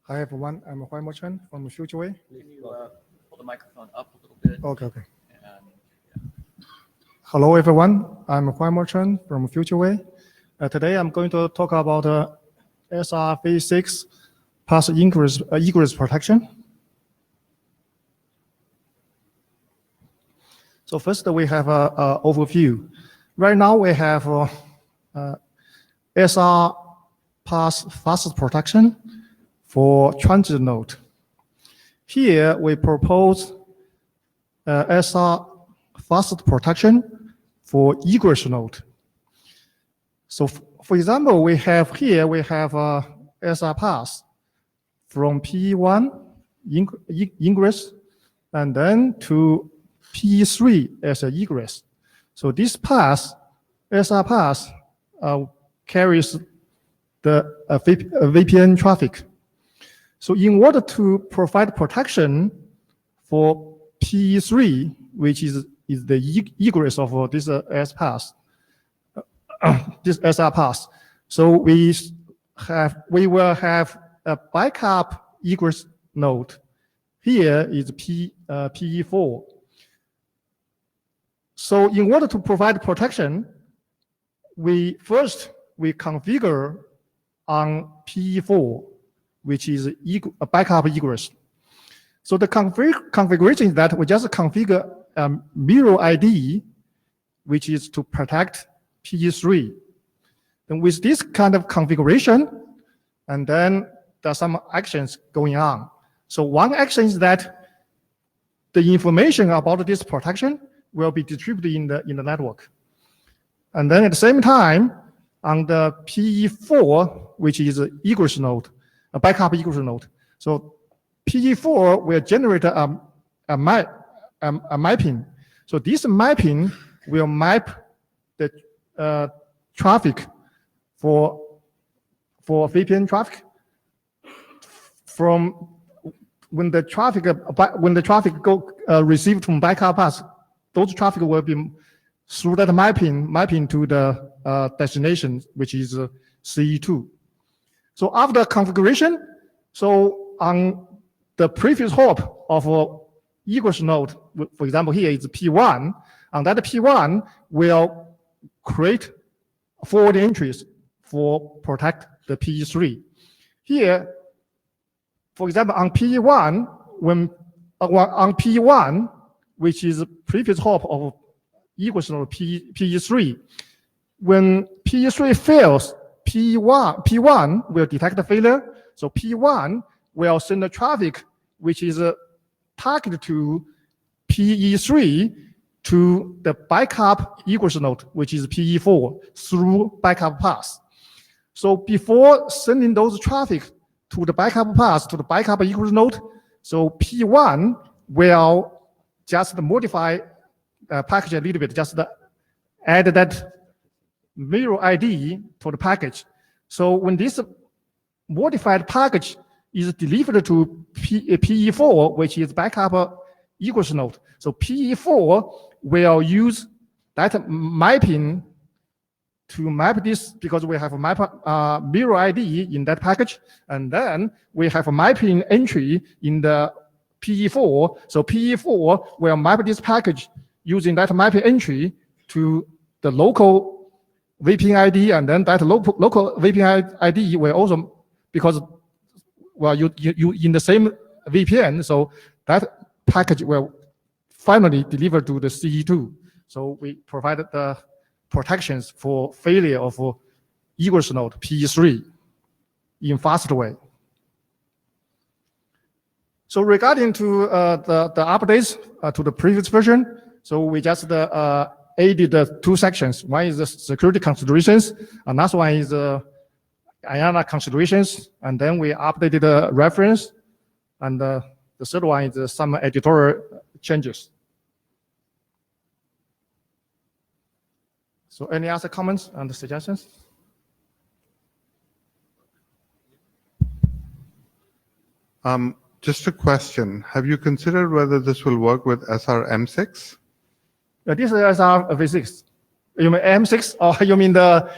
Speaker 13: Hi everyone, I'm Waimo Chen from FutureWay.
Speaker 1: Can you hold the microphone up a little bit?
Speaker 13: Okay. Hello everyone, I'm Waimo Chen from FutureWay. Today I'm going to talk about SRv6 path egress protection. So first we have an overview. Right now we have SR path fast protection for transit node. Here we propose SR fast protection for egress node. So for example, we have SR path from P1 ingress and then to P3 as an egress. So this path, SR path, carries the VPN traffic. So in order to provide protection for P3, which is the egress of this S path, this SR path, so we will have a backup egress node. Here is PE4. So in order to provide protection, we configure on PE4, which is a backup egress. So the configuration is that we just configure mirror ID, which is to protect PE3. Then with this kind of configuration, and then there are some actions going on. So one action is that the information about this protection will be distributed in the network. And then at the same time, on the PE4, which is an egress node, a backup egress node. So PE4 will generate a mapping. So this mapping will map the traffic for VPN traffic from when the traffic received from backup path, those traffic will be through that mapping to the destination, which is CE2. So after configuration, so on the previous hop of egress node, for example, here is P1, and that P1 will create forward entries for protect the PE3. Here, for example, on PE1, on PE1, which is previous hop of egress node PE3, when PE3 fails, P1 will detect the failure. So P1 will send the traffic, which is targeted to PE3 to the backup egress node, which is PE4, through backup path. So before sending those traffic to the backup path, to the backup egress node, so P1 will just modify package a little bit, just add that mirror ID to the package. So when this modified package is delivered to PE4, which is backup egress node, so PE4 will use that mapping to map this, because we have a mirror ID in that package, and then we have a mapping entry in the PE4. So PE4 will map this package using that mapping entry to the local VPN ID, and then that local VPN ID will also, because well, you in the same VPN, so that package will finally deliver to the CE2. So we provided the protections for failure of egress node PE3 in fast way. So regarding to the updates to the previous version, so we just added the two sections. One is the security considerations, another one is IANA considerations, and then we updated the reference, and the third one is some editorial changes. So any other comments and suggestions?
Speaker 14: Just a question. Have you considered whether this will work with SRM6?
Speaker 13: This is SRV6. You mean M6, or you mean the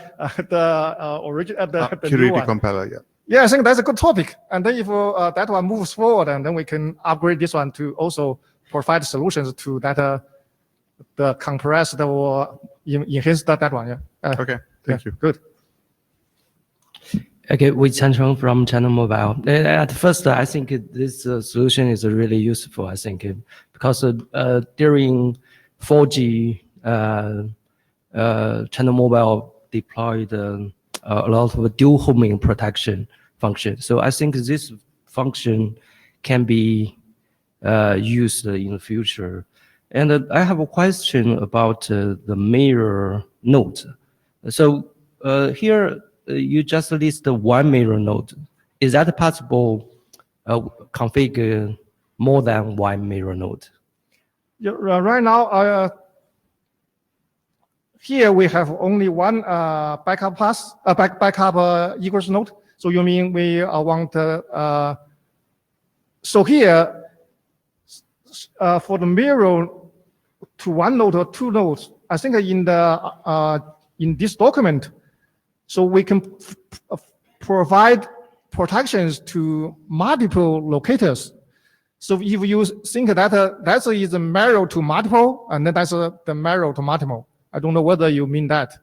Speaker 13: original, the new
Speaker 14: Purity
Speaker 13: one?
Speaker 14: compiler, yeah.
Speaker 13: Yeah, I think that's a good topic. And then if that one moves forward, and then we can upgrade this one to also provide solutions to that the compressed or enhanced that one. Yeah.
Speaker 14: Okay. Thank you.
Speaker 13: Good.
Speaker 15: Okay, Wei Chancheng from China Mobile. At first, I think this solution is really useful. I think because during 4G, China Mobile deployed a lot of dual homing protection function. So I think this function can be used in the future. And I have a question about the mirror node. So here you just list one mirror node. Is that possible configure more than one mirror node?
Speaker 13: Yeah, right now, here we have only one backup path, backup egress node. So you mean we want so here for the mirror to one node or two nodes, I think in the in this document, so we can provide protections to multiple locators. So if you think that that is a mirror to multiple, and then that's the mirror to multiple. I don't know whether you mean that.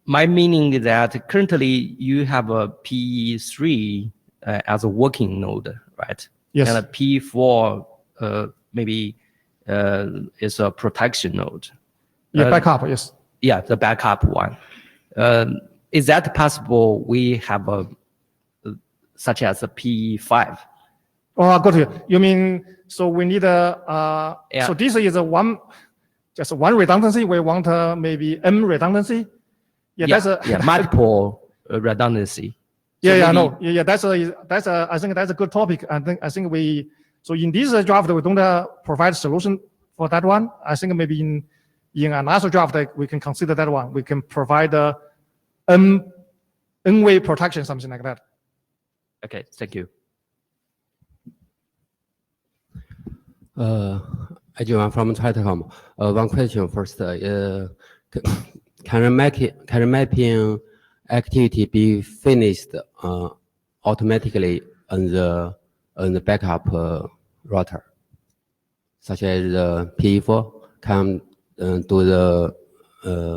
Speaker 15: my meaning is that currently you have a P3 as a working node, right?
Speaker 13: Yes.
Speaker 15: And a P4 maybe is a protection node.
Speaker 13: Yeah, backup, yes.
Speaker 15: Yeah, the backup one. Is that possible? We have a such as a P5.
Speaker 13: Oh, I got you. You mean, so we need a,
Speaker 15: Yeah.
Speaker 13: so this is just one redundancy. We want maybe M redundancy. Yeah, that's a
Speaker 15: multiple redundancy.
Speaker 13: Yeah,
Speaker 15: So
Speaker 13: yeah, I
Speaker 15: maybe-
Speaker 13: know. Yeah, that's a, I think that's a good topic. I think we, so in this draft, we don't provide solution for that one. I think maybe in another draft, we can consider that one. We can provide N-way protection, something like that.
Speaker 15: Okay, thank you.
Speaker 11: Adrian from Untitled. One question first. Can remapping activity be finished automatically on the backup router, such as P4 can do the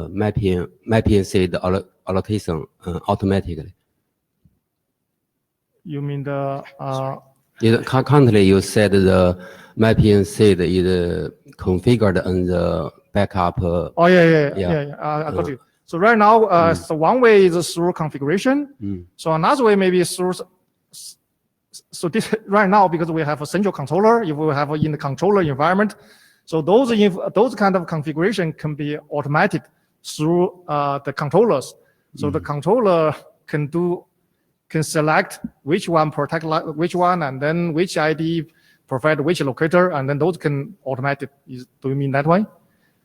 Speaker 11: mapping seed allocation automatically?
Speaker 13: You mean the
Speaker 11: Currently, you said the mapping seed is configured on the backup.
Speaker 13: Oh, yeah. I got you. So right now, so one way is through configuration. So another way maybe is through. So this right now, because we have a central controller, if we have in the controller environment, so those kind of configuration can be automated through the controllers. So the controller can select which one protect which one, and then which ID provide which locator, and then those can automated. Do you mean that way?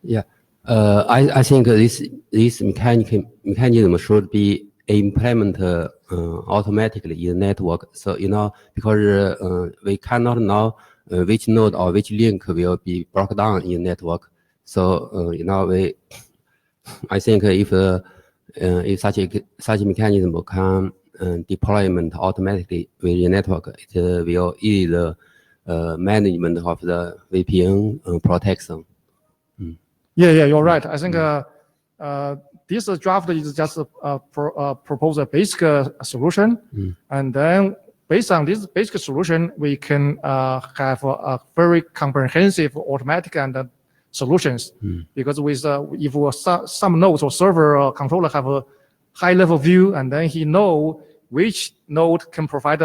Speaker 11: Yeah. I think this mechanism should be implemented automatically in the network. So, because we cannot know which node or which link will be broken down in network. So, I think if such mechanism can deployment automatically within network, it will ease the management of the VPN protection.
Speaker 13: Yeah, you're right. I think this draft is just propose a basic solution, and then based on this basic solution, we can have a very comprehensive automatic and solutions. Because with if some nodes or server or controller have a high level view, and then he know which node can provide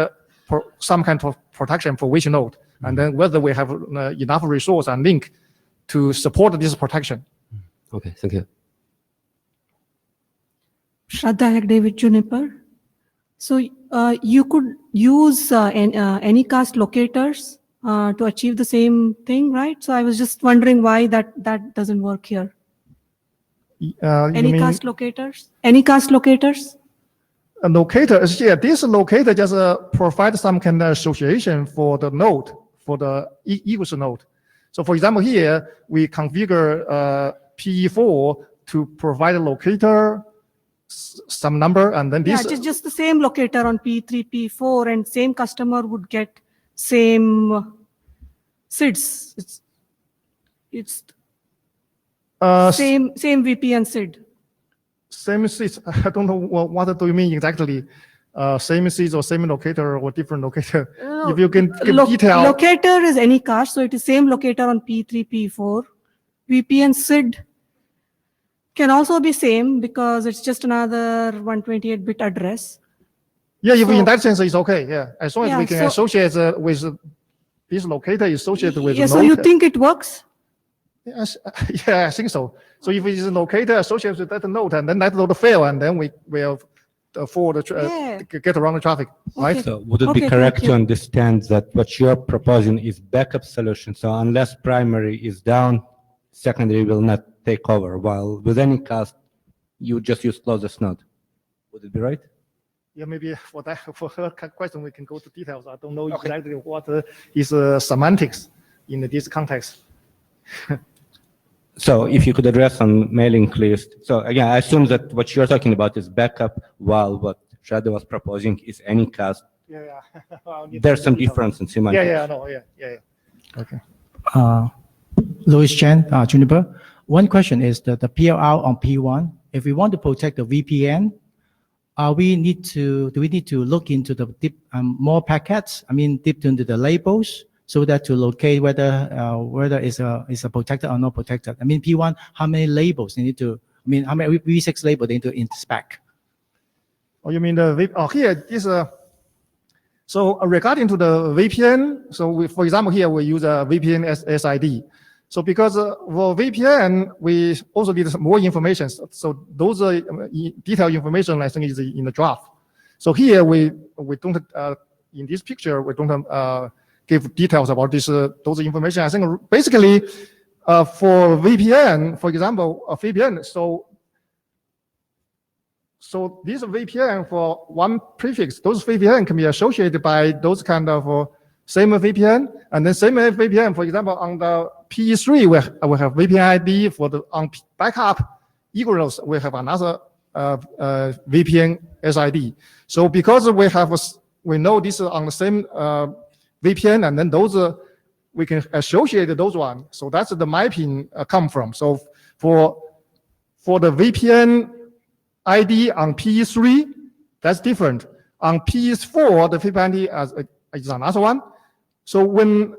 Speaker 13: some kind of protection for which node, and then whether we have enough resource and link to support this protection.
Speaker 11: Okay, thank you.
Speaker 16: Shraddha Hegde with Juniper. So you could use anycast locators to achieve the same thing, right? So I was just wondering why that doesn't work here. Anycast locators? Anycast locators?
Speaker 13: A locator, yeah, this locator just provide some kind of association for the node, for the user node. So for example, here we configure P4 to provide a locator, some number, and then this.
Speaker 16: Yeah, just the same locator on P3, P4, and same customer would get same SIDs. It's same VPN SID.
Speaker 13: Same SIDs. I don't know what do you mean exactly. Same SIDs or same locator or different locator. If you can give detail.
Speaker 16: Locator is anycast, so it is same locator on P3, P4. VPN SID can also be same because it's just another 128-bit address.
Speaker 13: Yeah, if in that sense it's okay. Yeah, as long as we can associate with this locator associated with.
Speaker 16: Yeah, so you think it works?
Speaker 13: Yes, yeah, I think so. So if it is a locator associated with that node, and then that node fail, and then we will forward get around the traffic, right?
Speaker 2: So would it be correct to understand that what you're proposing is backup solution? So unless primary is down, secondary will not take over, while with anycast, you just use closest node. Would it be right?
Speaker 13: Yeah, maybe for her question, we can go to details. I don't know exactly what is semantics in this context.
Speaker 2: So if you could address on mailing list. So again, I assume that what you're talking about is backup, while what Shraddha was proposing is anycast.
Speaker 13: Yeah.
Speaker 2: There's some difference in semantics.
Speaker 13: Yeah, I know. Yeah. Okay.
Speaker 17: Louis Chen, Juniper. One question is that the PLR on P1 if we want to protect the VPN, do we need to look into the deep, more packets? I mean, deep into the labels, so that to locate whether is a protected or not protected. I mean, P1, how many labels they need to? I mean, how many V6 labels they need to inspect?
Speaker 13: Oh, you mean the here is so regarding to the VPN. So for example, here we use a VPN SID. So because for VPN, we also need more information. So those detailed information, I think, is in the draft. So here we don't in this picture we don't give details about this those information. I think basically for VPN, for example, a VPN. So this VPN for one prefix, those VPN can be associated by those kind of same VPN, and then same VPN. For example, on the PE3, we have VPN ID. For the on backup egress, we have another VPN SID. So because we know this is on the same VPN, and then those we can associate those one. So that's the mapping come from. So for the VPN ID on PE3, that's different. On PE4, the VPN ID is another one. So when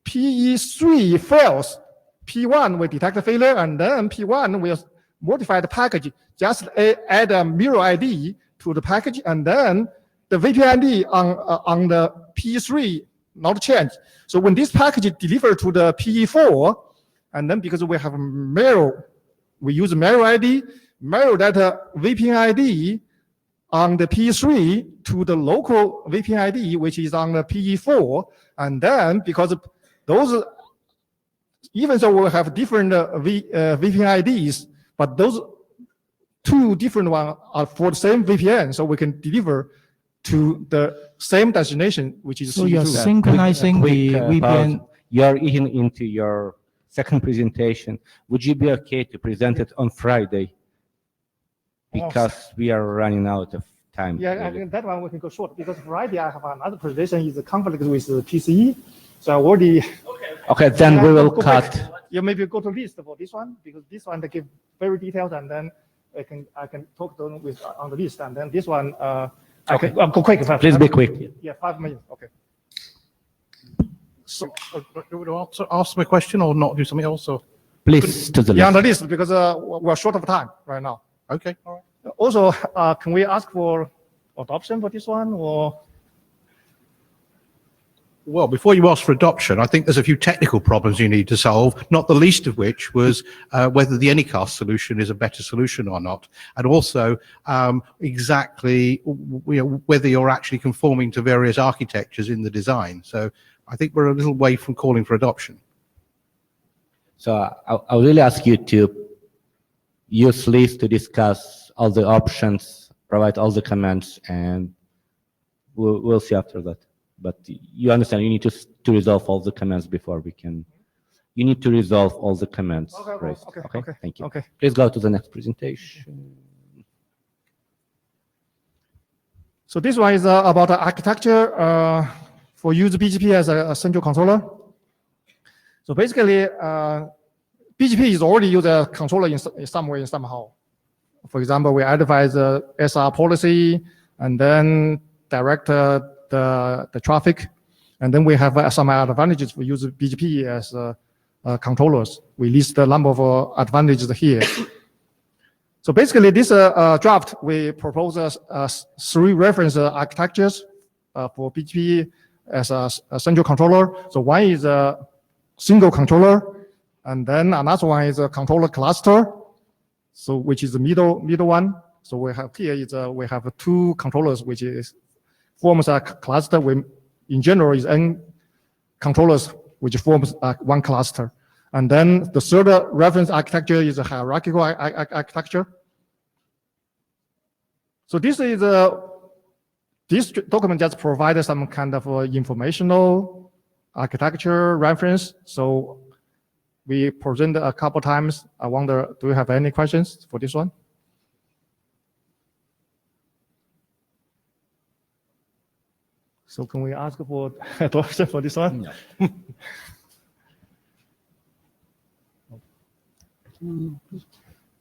Speaker 13: PE3 fails, P1 will detect the failure, and then P1 will modify the package, just add a mirror ID to the package, and then the VPN ID on the PE3 not change. So when this package is delivered to the PE4, and then because we have mirror, we use mirror ID, mirror that VPN ID on the PE3 to the local VPN ID, which is on the PE4, and then because those, even though we have different VPN IDs, but those two different ones are for the same VPN, so we can deliver to the same destination, which is
Speaker 17: so you're
Speaker 13: C2.
Speaker 17: synchronizing the VPN.
Speaker 2: You're eating into your second presentation. Would you be okay to present it on Friday? Because we are running out of time.
Speaker 13: Yeah, I think that one we can go short because Friday I have another presentation is a conflict with PCE. So I already.
Speaker 2: Okay, then we will cut.
Speaker 13: Yeah, maybe go to list for this one because this one they give very detailed, and then I can talk to them with on the list, and then this one I can go quick.
Speaker 2: Please be quick.
Speaker 13: Yeah, 5 minutes. Okay.
Speaker 6: So, do you want to ask me a question or not do something else? Or?
Speaker 2: Please, to the
Speaker 13: yeah,
Speaker 2: list.
Speaker 13: on the list because we're short of time right now.
Speaker 6: Okay. All right.
Speaker 13: Also, can we ask for adoption for this one or?
Speaker 6: Well, before you ask for adoption, I think there's a few technical problems you need to solve, not the least of which was whether the Anycast solution is a better solution or not, and also exactly whether you're actually conforming to various architectures in the design. So I think we're a little way from calling for adoption.
Speaker 2: So I'll really ask you to use list to discuss all the options, provide all the comments, and we'll see after that. But you understand, you need to resolve all the comments before we can. You need to resolve all the comments. Okay. Thank you.
Speaker 13: Okay.
Speaker 2: Please go to the next presentation.
Speaker 13: So this one is about the architecture for use BGP as a central controller. So basically, BGP is already used as a controller in some way and somehow. For example, we advise the SR policy and then direct the traffic, and then we have some advantages for using BGP as controllers. We list the number of advantages here. So basically, this draft we propose 3 reference architectures for BGP as a central controller. So one is a single controller, and then another one is a controller cluster. So which is the middle one. So we have here is we have 2 controllers, which is forms a cluster. In general, is n controllers, which forms one cluster. And then the third reference architecture is a hierarchical architecture. So this is this document just provides some kind of informational architecture reference. So we present a couple times. I wonder, do you have any questions for this one? So can we ask for adoption for this one?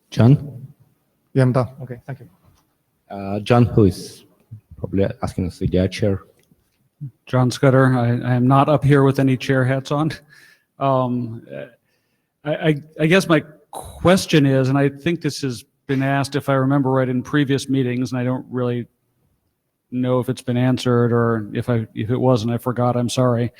Speaker 2: John?
Speaker 13: Yeah, I'm done. Okay, thank you.
Speaker 2: John, who is probably asking us the chair.
Speaker 18: John Scudder. I am not up here with any chair hats on. I guess my question is, and I think this has been asked, if I remember right, in previous meetings, and I don't really know if it's been answered, or if it wasn't, I forgot, I'm sorry.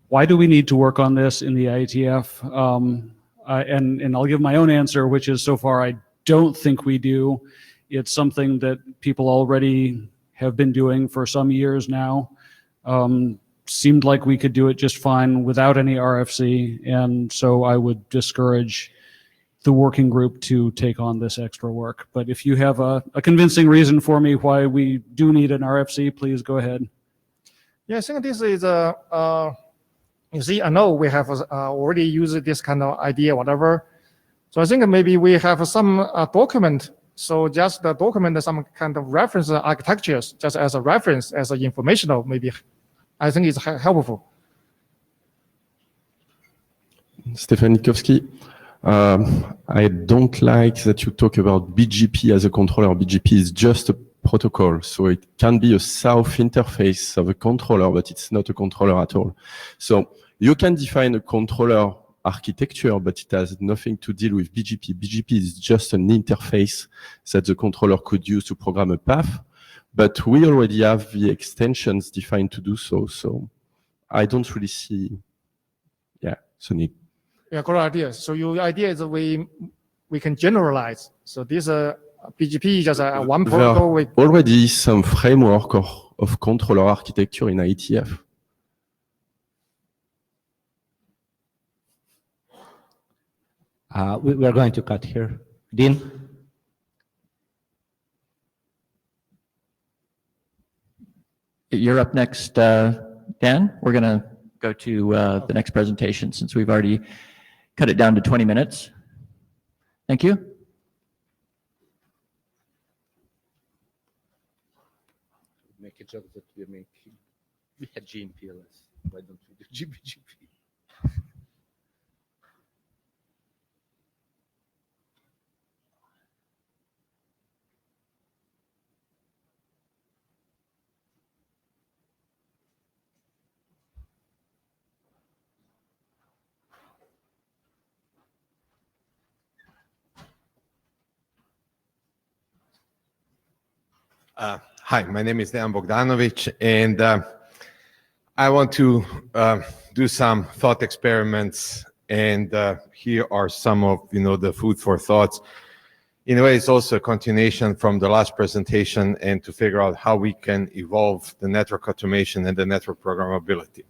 Speaker 18: Why do we need to work on this in the IETF? And I'll give my own answer, which is, so far I don't think we do. It's something that people already have been doing for some years now. Seemed like we could do it just fine without any RFC, and so I would discourage the working group to take on this extra work. But if you have a convincing reason for me why we do need an RFC, please go ahead.
Speaker 13: Yeah, I think this is you see, I know we have already used this kind of idea, whatever. So I think maybe we have some document. So just the document, some kind of reference architectures, just as a reference, as an informational, maybe I think it's helpful.
Speaker 3: Stefan Nikowski. I don't like that you talk about BGP as a controller. BGP is just a protocol, so it can be a south interface of a controller, but it's not a controller at all. So you can define a controller architecture, but it has nothing to deal with BGP. BGP is just an interface that the controller could use to program a path, but we already have the extensions defined to do so. So I don't really see, the need.
Speaker 13: Yeah, great idea. So your idea is we can generalize. So this BGP is just one protocol.
Speaker 3: There are already some framework of controller architecture in IETF.
Speaker 2: We are going to cut here. Dean?
Speaker 1: You're up next, Dan. We're going to go to the next presentation since we've already cut it down to 20 minutes. Thank you.
Speaker 2: Make a joke that we had GMPLS. Why don't we do GBGP?
Speaker 19: Hi, my name is Dejan Bogdanovic, and I want to do some thought experiments, and here are some of the food for thoughts. In a way, it's also a continuation from the last presentation, and to figure out how we can evolve the network automation and the network programmability.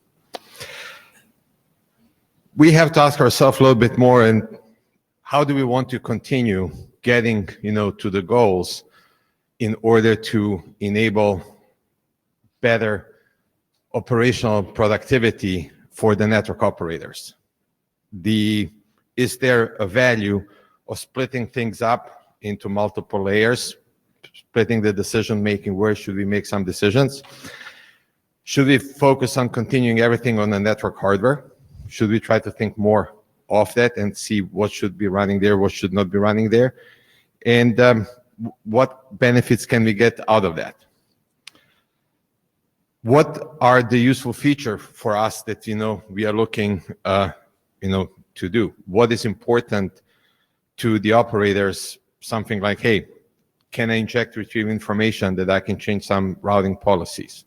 Speaker 19: We have to ask ourselves a little bit more, and how do we want to continue getting to the goals in order to enable better operational productivity for the network operators? Is there a value of splitting things up into multiple layers, splitting the decision making? Where should we make some decisions? Should we focus on continuing everything on the network hardware? Should we try to think more of that and see what should be running there, what should not be running there? And what benefits can we get out of that? What are the useful features for us that we are looking to do? What is important to the operators? Something like, hey, can I inject, retrieve information that I can change some routing policies?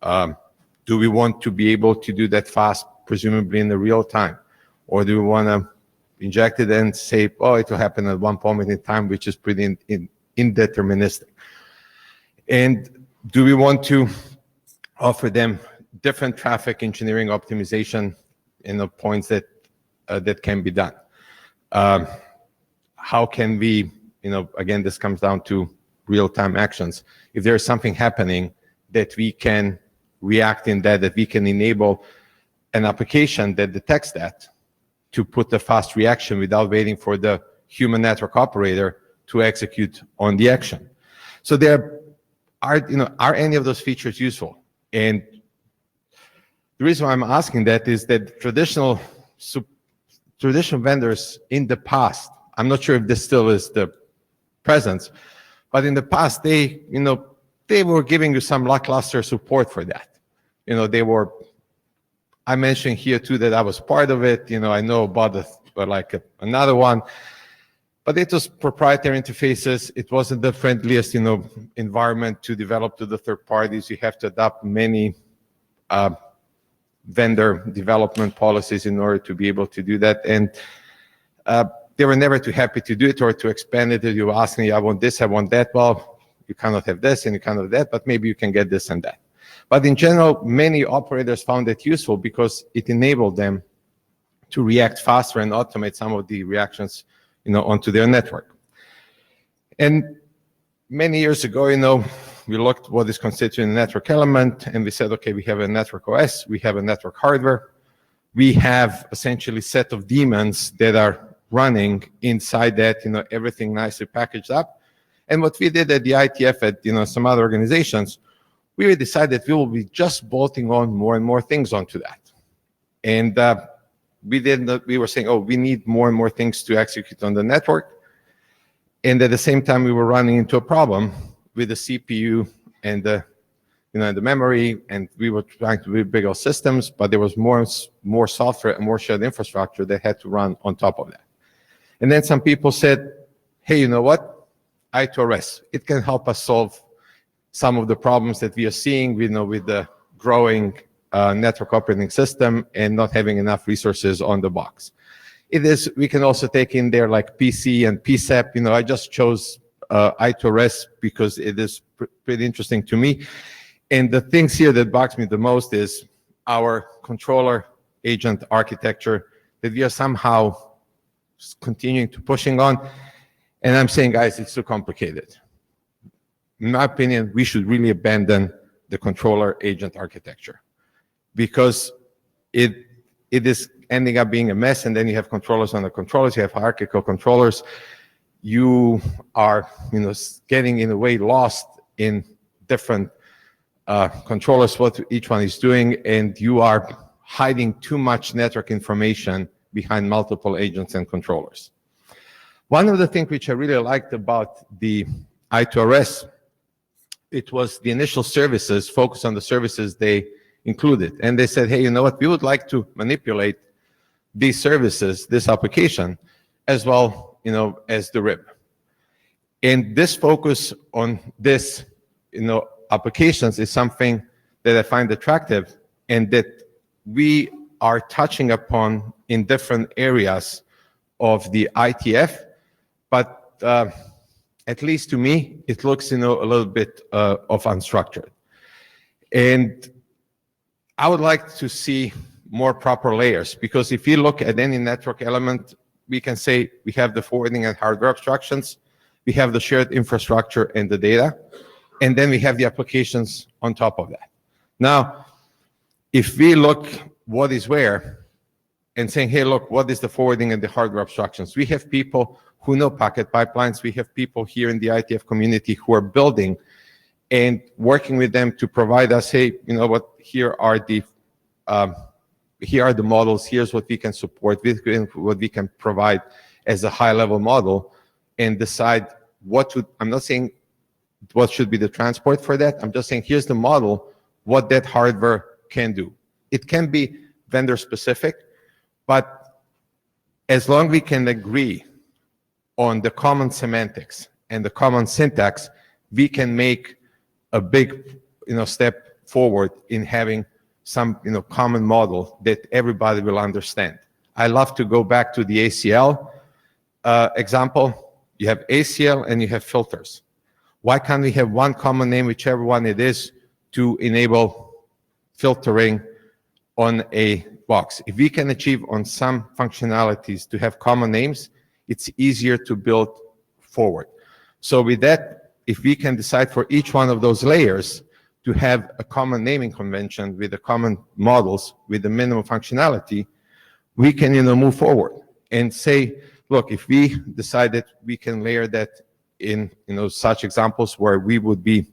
Speaker 19: Do we want to be able to do that fast, presumably in the real time? Or do we want to inject it and say, oh, it will happen at one moment in time, which is pretty indeterministic? And do we want to offer them different traffic engineering optimization points that can be done? How can we, again, this comes down to real-time actions. If there's something happening, that we can react in that we can enable an application that detects that to put the fast reaction without waiting for the human network operator to execute on the action. So there are any of those features useful? And the reason why I'm asking that is that traditional vendors in the past I'm not sure if this still is the presence, but in the past, they were giving you some lackluster support for that. I mentioned here too that I was part of it. I know about another one, but it was proprietary interfaces. It wasn't the friendliest, environment to develop to the third parties. You have to adopt many vendor development policies in order to be able to do that. And they were never too happy to do it or to expand it. You ask me, I want this, I want that. Well, you cannot have this and you cannot have that, but maybe you can get this and that. But in general, many operators found it useful because it enabled them to react faster and automate some of the reactions, onto their network. And many years ago, we looked what is constituting a network element, and we said, okay, we have a network OS, we have a network hardware, we have essentially a set of daemons that are running inside that, everything nicely packaged up. And what we did at the IETF, at some other organizations, we decided we will be just bolting on more and more things onto that. And we were saying, oh, we need more and more things to execute on the network. And at the same time, we were running into a problem with the CPU and the memory, and we were trying to build bigger systems, but there was more software and more shared infrastructure that had to run on top of that. And then some people said, hey, you know what? I2RS, it can help us solve some of the problems that we are seeing, with the growing network operating system and not having enough resources on the box. We can also take in there like PC and PSAP. I just chose I2RS because it is pretty interesting to me. And the things here that box me the most is our controller agent architecture that we are somehow continuing to pushing on. And I'm saying, guys, it's too complicated. In my opinion, we should really abandon the controller agent architecture because it is ending up being a mess, and then you have controllers on the controllers, you have hierarchical controllers. You are, getting in a way lost in different controllers, what each one is doing, and you are hiding too much network information behind multiple agents and controllers. One of the things which I really liked about the I2RS, it was the initial services, focus on the services they included. And they said, hey, you know what, we would like to manipulate these services, this application, as well, as the RIB. And this focus on this, applications is something that I find attractive and that we are touching upon in different areas of the IETF, but at least to me, it looks, a little bit of unstructured. And I would like to see more proper layers, because if you look at any network element, we can say we have the forwarding and hardware abstractions, we have the shared infrastructure and the data, and then we have the applications on top of that. Now, if we look what is where and saying, hey, look, what is the forwarding and the hardware abstractions? We have people who know packet pipelines. We have people here in the IETF community who are building and working with them to provide us, hey, you know what, here are the models, here's what we can support, what we can provide as a high-level model, and decide I'm not saying what should be the transport for that, I'm just saying here's the model, what that hardware can do. It can be vendor-specific, but as long as we can agree on the common semantics and the common syntax, we can make a big, step forward in having some, common model that everybody will understand. I love to go back to the ACL example. You have ACL and you have filters. Why can't we have one common name, whichever one it is, to enable filtering on a box? If we can achieve on some functionalities to have common names, it's easier to build forward. So with that, if we can decide for each one of those layers to have a common naming convention with the common models with the minimum functionality, we can move forward and say, look, if we decided we can layer that in such examples where we would be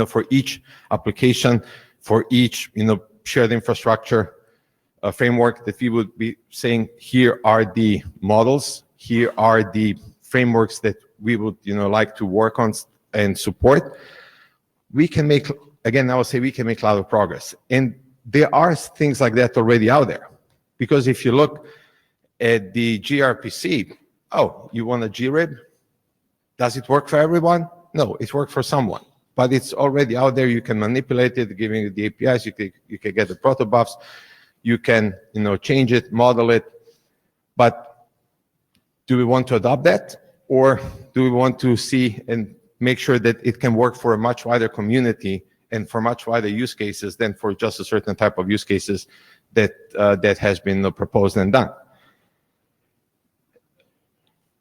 Speaker 19: for each application, for each shared infrastructure framework that we would be saying, here are the models, here are the frameworks that we would, like to work on and support, we can make, again, I would say we can make a lot of progress. And there are things like that already out there. Because if you look at the gRPC, oh, you want a grib? Does it work for everyone? No, it works for someone. But it's already out there. You can manipulate it, giving it the APIs. You can get the protobufs. You can, change it, model it. But do we want to adopt that? Or do we want to see and make sure that it can work for a much wider community and for much wider use cases than for just a certain type of use cases that that has been proposed and done?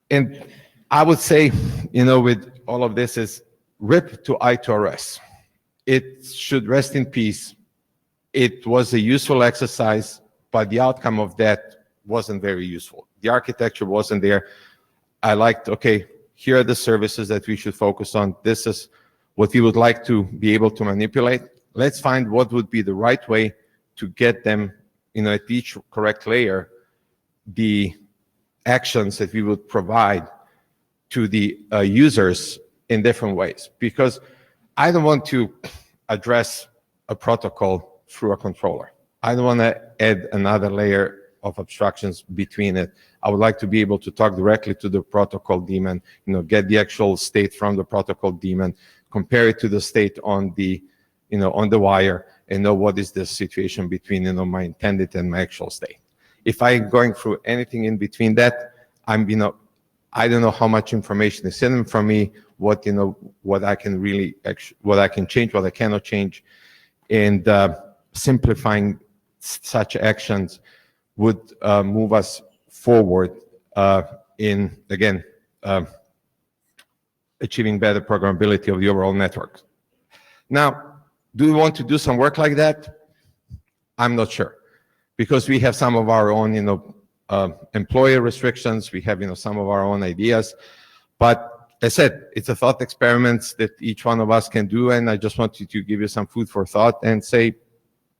Speaker 19: And I would say, with all of this is RIP to I2RS. It should rest in peace. It was a useful exercise, but the outcome of that wasn't very useful. The architecture wasn't there. I liked, okay, here are the services that we should focus on. This is what we would like to be able to manipulate. Let's find what would be the right way to get them, at each correct layer, the actions that we would provide to the users in different ways. Because I don't want to address a protocol through a controller. I don't want to add another layer of abstractions between it. I would like to be able to talk directly to the protocol daemon, get the actual state from the protocol daemon, compare it to the state on the, on the wire, and know what is the situation between, my intended and my actual state. If I'm going through anything in between that, I'm, I don't know how much information is hidden from me, what, what I can really, what I can change, what I cannot change, and simplifying such actions would move us forward in, again, achieving better programmability of the overall network. Now, do we want to do some work like that? I'm not sure, because we have some of our own, employer restrictions. We have, some of our own ideas. But as I said, it's a thought experiments that each one of us can do, and I just wanted to give you some food for thought and say,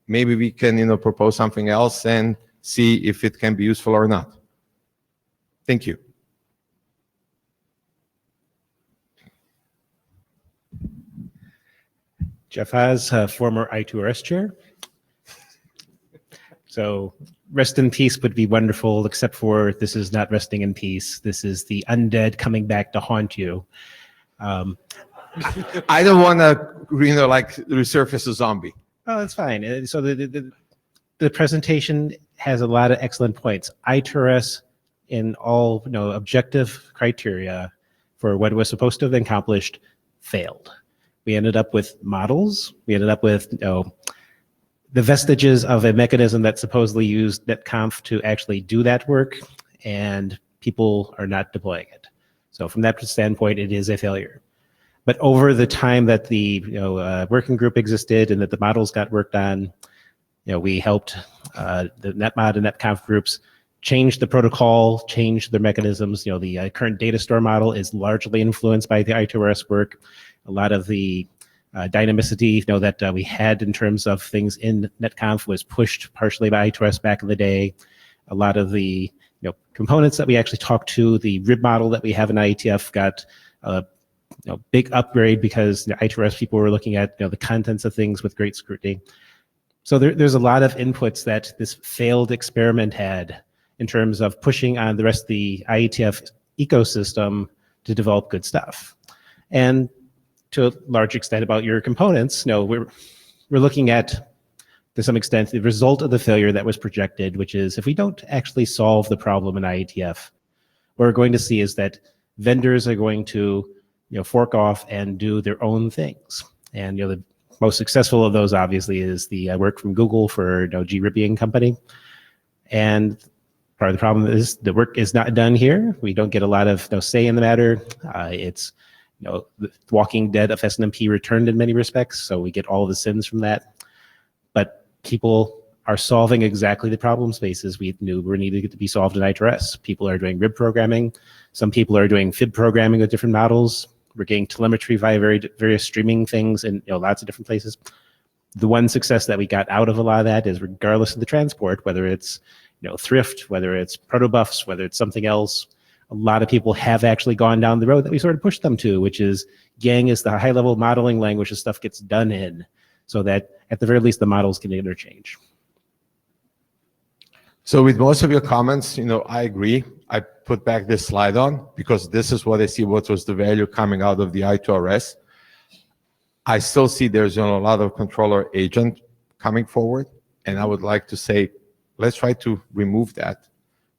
Speaker 19: maybe we can, propose something else and see if it can be useful or not. Thank you.
Speaker 20: Jeff Haas, former I2RS chair. So rest in peace would be wonderful, except for this is not resting in peace. This is the undead coming back to haunt you.
Speaker 19: I don't want to, like resurface a zombie.
Speaker 20: Oh, that's fine. So the presentation has a lot of excellent points. I2RS in all objective criteria for what was supposed to have been accomplished failed. We ended up with models. We ended up with the vestiges of a mechanism that supposedly used netconf to actually do that work, and people are not deploying it. So from that standpoint, it is a failure. But over the time that the working group existed and that the models got worked on, we helped the netmod and netconf groups change the protocol, change their mechanisms. The current data store model is largely influenced by the I2RS work. A lot of the dynamicity that we had in terms of things in netconf was pushed partially by I2RS back in the day. A lot of the components that we actually talked to, the RIB model that we have in IETF got a big upgrade because the I2RS people were looking at the contents of things with great scrutiny. So there's a lot of inputs that this failed experiment had in terms of pushing on the rest of the IETF ecosystem to develop good stuff. And to a large extent about your components, we're looking at, to some extent, the result of the failure that was projected, which is if we don't actually solve the problem in IETF, what we're going to see is that vendors are going to fork off and do their own things. And the most successful of those obviously is the work from Google for gribbing company. And part of the problem is the work is not done here. We don't get a lot of say in the matter. It's the Walking Dead of SNMP returned in many respects, so we get all of the sins from that. But people are solving exactly the problem spaces we knew were needed to be solved in I2RS. People are doing RIB programming. Some people are doing FIB programming with different models. We're getting telemetry via various streaming things in lots of different places. the one success that we got out of a lot of that is, regardless of the transport, whether it's thrift, whether it's protobufs, whether it's something else, a lot of people have actually gone down the road that we sort of pushed them to, which is Yang is the high-level modeling language the stuff gets done in, so that at the very least the models can interchange.
Speaker 19: So with most of your comments, I agree. I put back this slide on because this is what I see, what was the value coming out of the I2RS. I still see there's a lot of controller agent coming forward, and I would like to say, let's try to remove that,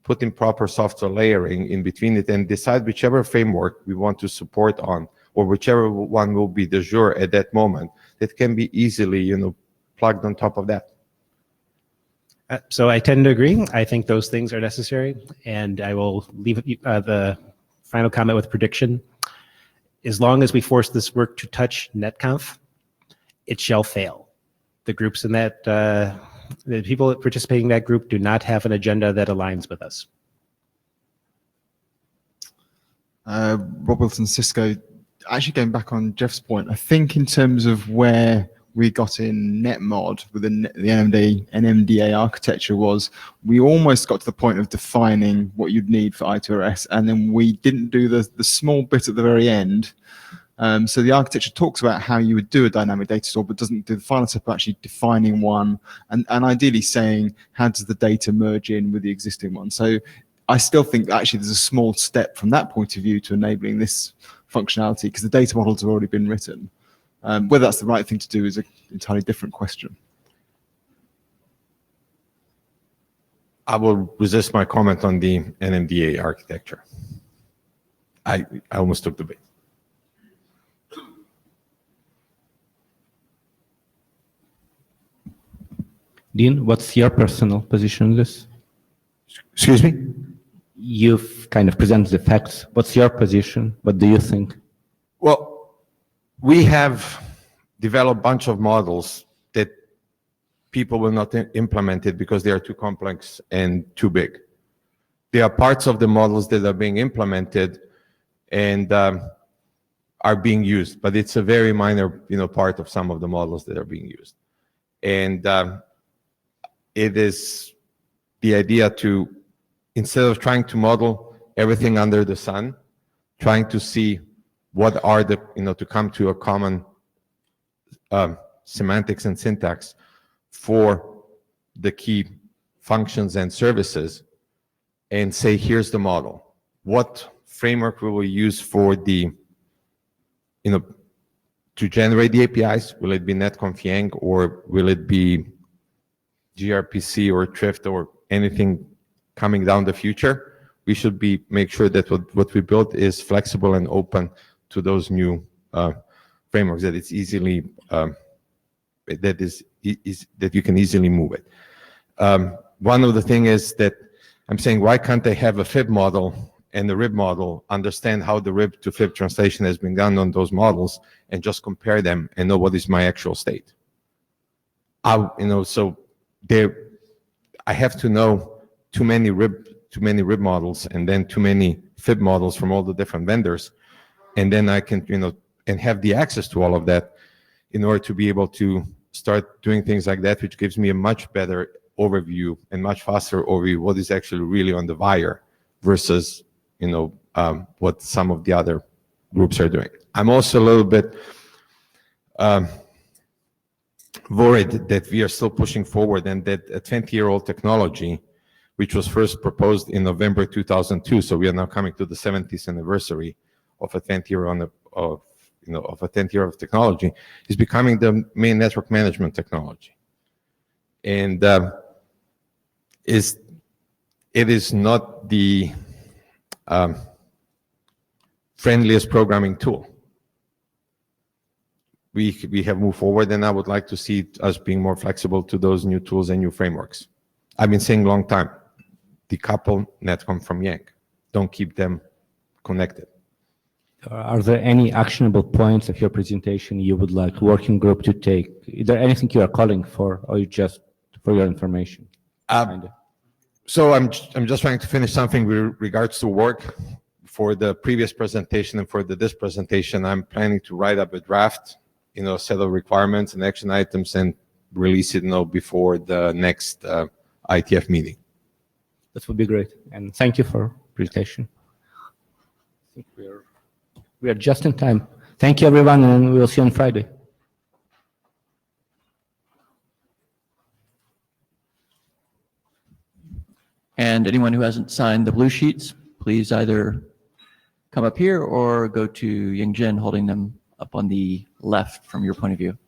Speaker 19: put in proper software layering in between it, and decide whichever framework we want to support on, or whichever one will be de jure at that moment, that can be easily, plugged on top of that.
Speaker 20: So I tend to agree. I think those things are necessary, and I will leave the final comment with prediction. As long as we force this work to touch netconf, it shall fail. The groups in that, the people participating in that group do not have an agenda that aligns with us.
Speaker 21: Rob Wilson, Cisco. Actually, going back on Jeff's point, I think in terms of where we got in NetMod within the NMDA architecture was we almost got to the point of defining what you'd need for I2RS, and then we didn't do the small bit at the very end. So the architecture talks about how you would do a dynamic data store, but doesn't do the final step of actually defining one and ideally saying how does the data merge in with the existing one. So I still think actually there's a small step from that point of view to enabling this functionality because the data models have already been written. Whether that's the right thing to do is an entirely different question.
Speaker 19: I will resist my comment on the NMDA architecture. I almost took the bait.
Speaker 2: Dean, what's your personal position on this?
Speaker 19: Excuse me?
Speaker 2: You've kind of presented the facts. What's your position? What do you think?
Speaker 19: Well, we have developed a bunch of models that people will not implement it because they are too complex and too big. There are parts of the models that are being implemented and are being used, but it's a very minor, part of some of the models that are being used. And it is the idea to, instead of trying to model everything under the sun, trying to see what are the, to come to a common semantics and syntax for the key functions and services, and say, here's the model. What framework will we use for the, to generate the APIs? Will it be netconf Yang, or will it be gRPC or Thrift or anything coming down the future? We should make sure that what we built is flexible and open to those new frameworks, that it's easily that you can easily move it. One of the things is that I'm saying, why can't they have a fib model and the rib model, understand how the rib to fib translation has been done on those models, and just compare them and know what is my actual state? So I have to know too many rib models and then too many fib models from all the different vendors, and then I can, and have the access to all of that in order to be able to start doing things like that, which gives me a much better overview and much faster overview what is actually really on the wire versus, what some of the other groups are doing. I'm also a little bit worried that we are still pushing forward and that a 20-year-old technology, which was first proposed in November 2002, so we are now coming to the 70th anniversary of a 10th year of a 10th year of technology, is becoming the main network management technology. And it is not the friendliest programming tool. We have moved forward, and I would like to see us being more flexible to those new tools and new frameworks. I've been saying a long time, decouple netconf from Yang. Don't keep them connected.
Speaker 2: Are there any actionable points of your presentation you would like working group to take? Is there anything you are calling for, or you just for your information?
Speaker 19: So I'm just trying to finish something with regards to work. For the previous presentation and for this presentation, I'm planning to write up a draft, a set of requirements and action items, and release it, before the next IETF meeting.
Speaker 2: That would be great. And thank you for presentation. I think we are just in time. Thank you, everyone, and we'll see you on Friday.
Speaker 1: And anyone who hasn't signed the blue sheets, please either come up here or go to Yingjin, holding them up on the left from your point of view.